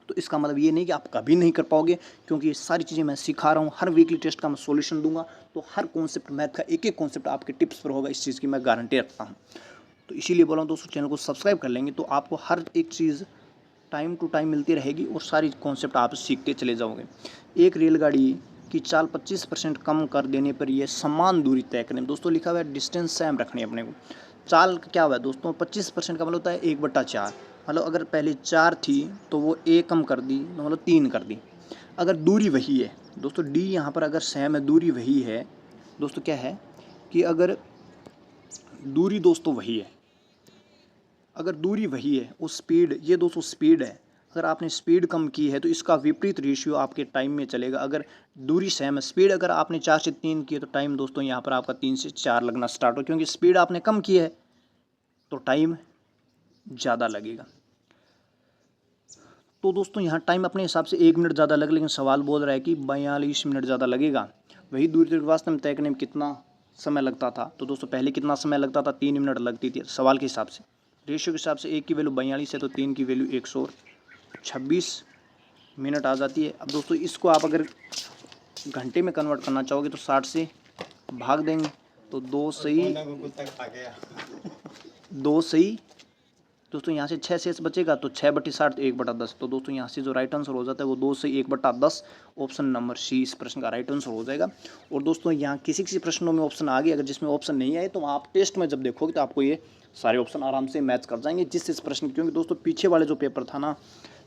[SPEAKER 2] तो इसका मतलब ये नहीं कि आप कभी नहीं कर पाओगे, क्योंकि ये सारी चीज़ें मैं सिखा रहा हूँ। हर वीकली टेस्ट का मैं सॉल्यूशन दूंगा, तो हर कॉन्सेप्ट मैथ का एक एक कॉन्सेप्ट आपके टिप्स पर होगा, इस चीज़ की मैं गारंटी रखता हूँ। तो इसीलिए बोला हूँ दोस्तों, चैनल को सब्सक्राइब कर लेंगे तो आपको हर एक चीज़ टाइम टू टाइम मिलती रहेगी और सारी कॉन्सेप्ट आप सीखते चले जाओगे। एक रेलगाड़ी की चाल 25% कम कर देने पर यह समान दूरी तय करें। दोस्तों लिखा हुआ है डिस्टेंस सेम रखनी है अपने को। चाल क्या हुआ है दोस्तों, 25% का मतलब होता है 1/4। मतलब अगर पहले 4 थी तो वो a कम कर दी तो मतलब 3 कर दी। अगर दूरी वही है दोस्तों, d यहाँ पर अगर सेम है, दूरी वही है दोस्तों, क्या है कि अगर दूरी दोस्तों वही है, अगर दूरी वही है वो स्पीड, ये दोस्तों स्पीड है, अगर आपने स्पीड कम की है तो इसका विपरीत रेशियो आपके टाइम में चलेगा। अगर दूरी सेम है, स्पीड अगर आपने 4 से 3 की है तो टाइम दोस्तों यहाँ पर आपका 3 से 4 लगना स्टार्ट हो, क्योंकि स्पीड आपने कम की है तो टाइम ज़्यादा लगेगा। तो दोस्तों यहाँ टाइम अपने हिसाब से 1 मिनट ज़्यादा लगे, लेकिन सवाल बोल रहा है कि 42 मिनट ज़्यादा लगेगा। वही दूरी वास्तव में तय करने में कितना समय लगता था, तो दोस्तों पहले कितना समय लगता था, 3 मिनट लगती थी सवाल के हिसाब से। रेशियो के हिसाब से 1 की वैल्यू 42 है तो 3 की वैल्यू 126 मिनट आ जाती है। अब दोस्तों इसको आप अगर घंटे में कन्वर्ट करना चाहोगे तो 60 से भाग देंगे तो 2 सही दोस्तों यहाँ से 6 शेष बचेगा तो 6/60 तो 1/10। तो दोस्तों यहाँ से जो राइट आंसर हो जाता है वो 2 से 1/10, ऑप्शन नंबर सी इस प्रश्न का राइट आंसर हो जाएगा। और दोस्तों यहाँ किसी किसी प्रश्नों में ऑप्शन आ गए, अगर जिसमें ऑप्शन नहीं आए तो आप टेस्ट में जब देखोगे तो आपको ये सारे ऑप्शन आराम से मैच कर जाएंगे जिस इस प्रश्न, क्योंकि दोस्तों पीछे वाले जो पेपर था ना,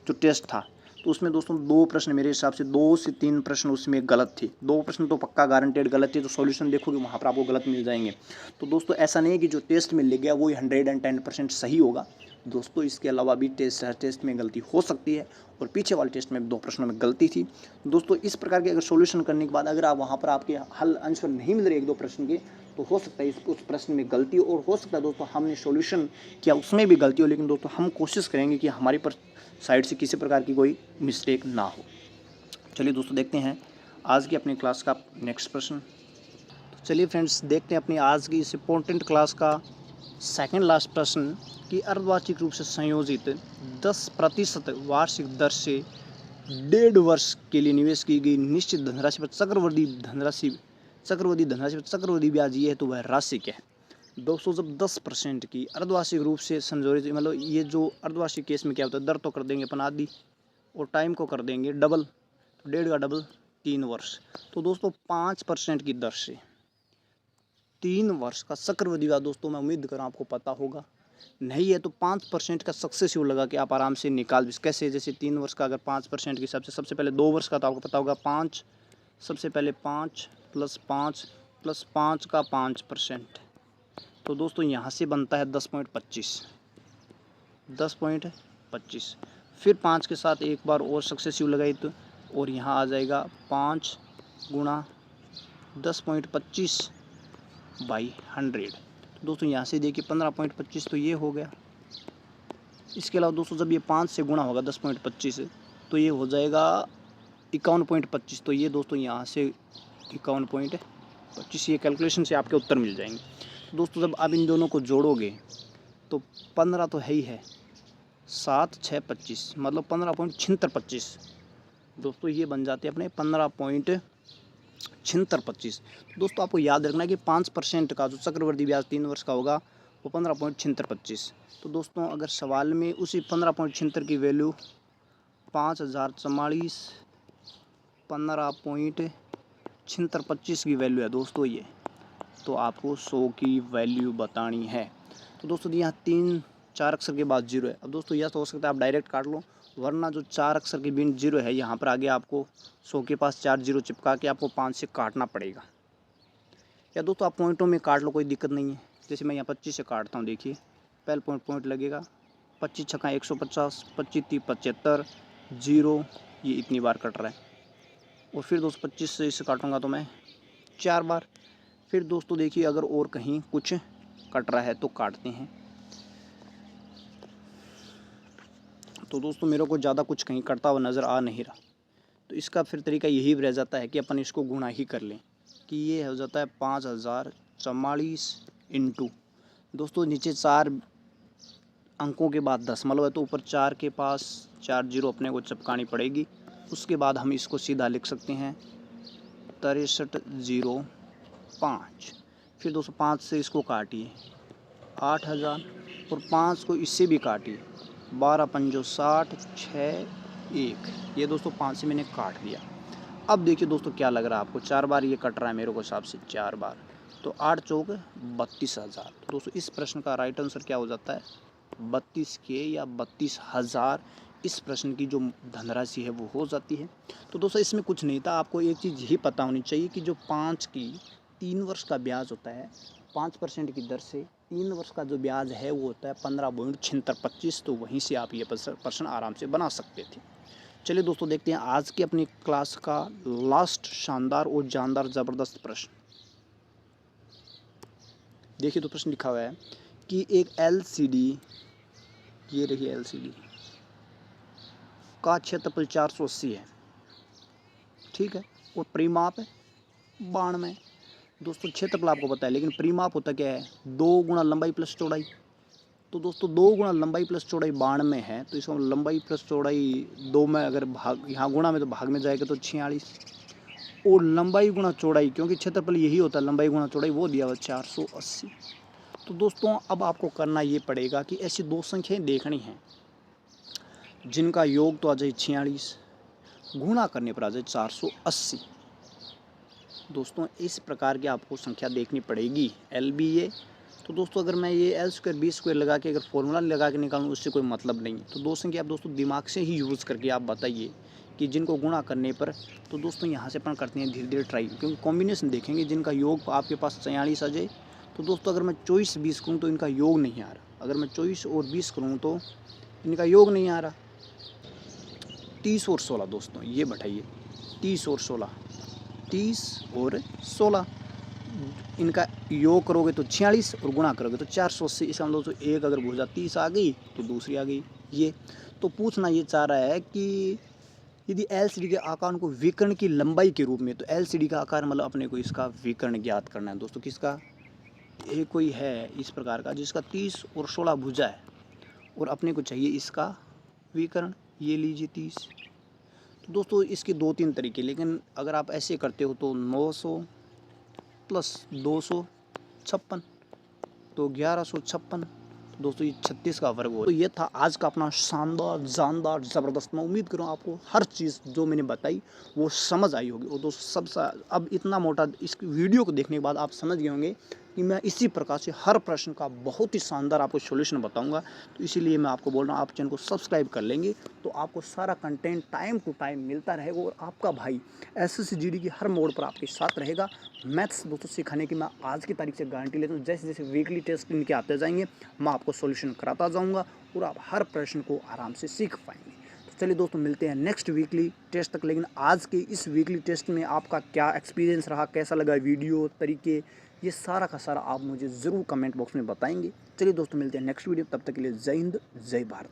[SPEAKER 2] जो टेस्ट था, तो उसमें दोस्तों 2 प्रश्न मेरे हिसाब से 2 से 3 प्रश्न उसमें गलत थे। 2 प्रश्न तो पक्का गारंटेड गलत थे, तो सॉल्यूशन देखोगे वहाँ पर आपको गलत मिल जाएंगे। तो दोस्तों ऐसा नहीं है कि जो टेस्ट में लिख गया वो 110% सही होगा दोस्तों, इसके अलावा भी टेस्ट में गलती हो सकती है, और पीछे वाले टेस्ट में 2 प्रश्नों में गलती थी दोस्तों। इस प्रकार के अगर सॉल्यूशन करने के बाद अगर आप वहाँ पर आपके हल आंसर नहीं मिल रहे 1-2 प्रश्न के, तो हो सकता है उस प्रश्न में गलती हो, और हो सकता है दोस्तों हमने सॉल्यूशन किया उसमें भी गलती हो, लेकिन दोस्तों हम कोशिश करेंगे कि हमारी साइड से किसी प्रकार की कोई मिस्टेक ना हो। चलिए दोस्तों देखते हैं आज की अपनी क्लास का नेक्स्ट प्रश्न। तो चलिए फ्रेंड्स देखते हैं अपनी आज की इस इम्पोर्टेंट क्लास का सेकंड लास्ट प्रश्न कि अर्धवार्षिक रूप से संयोजित 10% वार्षिक दर से 1.5 वर्ष के लिए निवेश की गई निश्चित धनराशि पर चक्रवृद्धि धनराशि चक्रवृद्धि धनराशि पर चक्रवृद्धि ब्याज ये है तो वह राशि क्या है दोस्तों। जब 10% की अर्धवार्षिक रूप से संजोरित, मतलब ये जो अर्धवार्षिक केस में क्या होता है, दर तो कर देंगे अपन आधी और टाइम को कर देंगे डबल, तो 1.5 का डबल 3 वर्ष। तो दोस्तों 5% की दर से 3 वर्ष का चक्रवृद्धि ब्याज दोस्तों मैं उम्मीद कर रहा हूँ आपको पता होगा, नहीं है तो 5% का सक्सेसिव लगा के आप आराम से निकाल भी कैसे। जैसे 3 वर्ष का अगर 5% के हिसाब से, सबसे पहले 2 वर्ष का तो आपको पता होगा 5, सबसे पहले 5 + 5 + 5 का 5%, तो दोस्तों यहाँ से बनता है 10.25, 10.25। फिर 5 के साथ एक बार और सक्सेसिव लगाई तो, और यहाँ आ जाएगा 5 × 10.25/100। दोस्तों यहाँ से देखिए 15.25 तो ये हो गया। इसके अलावा दोस्तों जब ये 5 से गुणा होगा 10.25 से तो ये हो जाएगा 51.25, तो ये दोस्तों यहाँ से 51.25, ये कैलकुलेशन से आपके उत्तर मिल जाएंगे। तो दोस्तों जब आप इन दोनों को जोड़ोगे तो 15 तो है ही है, 7 × 6 = 25, मतलब 15.7625। दोस्तों ये बन जाते हैं अपने 15.7625। तो दोस्तों आपको याद रखना है कि 5% का जो चक्रवृद्धि ब्याज 3 वर्ष का होगा वो 15.7625। तो दोस्तों अगर सवाल में उसी 15.76 की वैल्यू 5044 15.7625 की वैल्यू है दोस्तों ये, तो आपको 100 की वैल्यू बतानी है। तो दोस्तों यहाँ 3-4 अक्षर के बाद 0 है। अब दोस्तों यह तो हो सकता है आप डायरेक्ट काट लो, वरना जो 4 अक्षर के बिन 0 है यहाँ पर आगे आपको 100 के पास 4 0 चिपका के आपको 5 से काटना पड़ेगा, या दोस्तों आप पॉइंटों में काट लो, कोई दिक्कत नहीं है। जैसे मैं यहाँ 25 से काटता हूँ, देखिए पहले पॉइंट लगेगा, 25 × 150, 25 × 75 0, ये इतनी बार कट रहा है। और फिर दोस्तों 25 से इसे काटूंगा तो मैं 4 बार। फिर दोस्तों देखिए अगर और कहीं कुछ कट रहा है तो काटते हैं। तो दोस्तों मेरे को ज़्यादा कुछ कहीं कटता हुआ नज़र आ नहीं रहा, तो इसका फिर तरीका यही रह जाता है कि अपन इसको गुणा ही कर लें, कि ये हो जाता है 5044 इंटू, दोस्तों नीचे 4 अंकों के बाद दशमलव है तो ऊपर 4 के पास 4 0 अपने को चिपकानी पड़ेगी। उसके बाद हम इसको सीधा लिख सकते हैं 6305। फिर दोस्तों 5 से इसको काटिए 8000, और 5 को इससे भी काटिए 12 पंजो 60 6 1, ये दोस्तों 5 से मैंने काट दिया। अब देखिए दोस्तों क्या लग रहा है आपको, 4 बार ये कट रहा है मेरे को हिसाब से 4 बार, तो 8 चौक 32,000। तो दोस्तों इस प्रश्न का राइट आंसर क्या हो जाता है 32 के या 32,000। इस प्रश्न की जो धनराशि है वो हो जाती है। तो दोस्तों इसमें कुछ नहीं था, आपको एक चीज़ यही पता होनी चाहिए कि जो 5 की 3 वर्ष का ब्याज होता है 5% की दर से 3 वर्ष का जो ब्याज है वो होता है 15.7625। तो वहीं से आप ये प्रश्न आराम से बना सकते थे। चलिए दोस्तों देखते हैं आज की अपनी क्लास का लास्ट शानदार और जानदार ज़बरदस्त प्रश्न। देखिए तो प्रश्न लिखा हुआ है कि एक LCD, ये रही LCD का क्षेत्रफल 480 है, ठीक है, और परिमाप है 92। दोस्तों क्षेत्रफल आपको पता है, लेकिन परिमाप होता क्या है 2 गुणा लंबाई प्लस चौड़ाई। तो दोस्तों 2 गुणा लंबाई प्लस चौड़ाई 92 है, तो इसका लंबाई प्लस चौड़ाई 2 में अगर भाग यहाँ गुणा में तो भाग में जाएगा तो 46, और लंबाई गुणा चौड़ाई, क्योंकि क्षेत्रफल यही होता है लंबाई गुणा चौड़ाई, वो दिया हुआ 480। तो दोस्तों अब आपको करना ये पड़ेगा कि ऐसी 2 संख्याएं देखनी हैं जिनका योग तो आ जाए 46, गुणा करने पर आ जाए 480। दोस्तों इस प्रकार की आपको संख्या देखनी पड़ेगी LBA। तो दोस्तों अगर मैं ये L² B² लगा के अगर फॉर्मूला लगा के निकालूँ उससे कोई मतलब नहीं है। तो 2 संख्या आप दोस्तों दिमाग से ही यूज़ करके आप बताइए कि जिनको गुणा करने पर, तो दोस्तों यहाँ से अपन करते हैं धीरे धीरे ट्राई, क्योंकि कॉम्बिनेशन देखेंगे जिनका योग आपके पास 46 आ जाए। तो दोस्तों अगर मैं 24-20 करूँ तो इनका योग नहीं आ रहा, अगर मैं 24 और 20 करूँ तो इनका योग नहीं आ रहा। 30 और 16 दोस्तों ये बैठाइए, 30 और 16, 30 और 16, इनका योग करोगे तो 46 और गुणा करोगे तो 480। इसका मतलब दोस्तों एक अगर भुजा 30 आ गई तो दूसरी आ गई ये। तो पूछना ये चाह रहा है कि यदि LCD के आकार को विकर्ण की लंबाई के रूप में, तो LCD का आकार मतलब अपने को इसका विकर्ण ज्ञात करना है दोस्तों। किसका, ये कोई है इस प्रकार का जिसका 30 और 16 भुजा है और अपने को चाहिए इसका विकर्ण, ये लीजिए 30। तो दोस्तों इसके 2-3 तरीके, लेकिन अगर आप ऐसे करते हो तो 900 प्लस 256 तो 1156। दोस्तों ये 36 का वर्ग हो। तो ये था आज का अपना शानदार जानदार ज़बरदस्त। मैं उम्मीद करूँ आपको हर चीज़ जो मैंने बताई वो समझ आई होगी। और दोस्तों सब अब इतना मोटा इस वीडियो को देखने के बाद आप समझ गए होंगे कि मैं इसी प्रकार से हर प्रश्न का बहुत ही शानदार आपको सॉल्यूशन बताऊंगा। तो इसीलिए मैं आपको बोल रहा हूँ आप चैनल को सब्सक्राइब कर लेंगे तो आपको सारा कंटेंट टाइम टू टाइम मिलता रहेगा। और आपका भाई एसएससी जीडी की हर मोड पर आपके साथ रहेगा। मैथ्स दोस्तों सिखाने की मैं आज की तारीख से गारंटी लेता हूँ। जैसे जैसे वीकली टेस्ट इनके आते जाएंगे मैं आपको सॉल्यूशन कराता जाऊँगा और आप हर प्रश्न को आराम से सीख पाएंगे। तो चलिए दोस्तों मिलते हैं नेक्स्ट वीकली टेस्ट तक। लेकिन आज के इस वीकली टेस्ट में आपका क्या एक्सपीरियंस रहा, कैसा लगा वीडियो, तरीके, ये सारा का सारा आप मुझे ज़रूर कमेंट बॉक्स में बताएंगे। चलिए दोस्तों मिलते हैं नेक्स्ट वीडियो, तब तक के लिए जय हिंद जय भारत।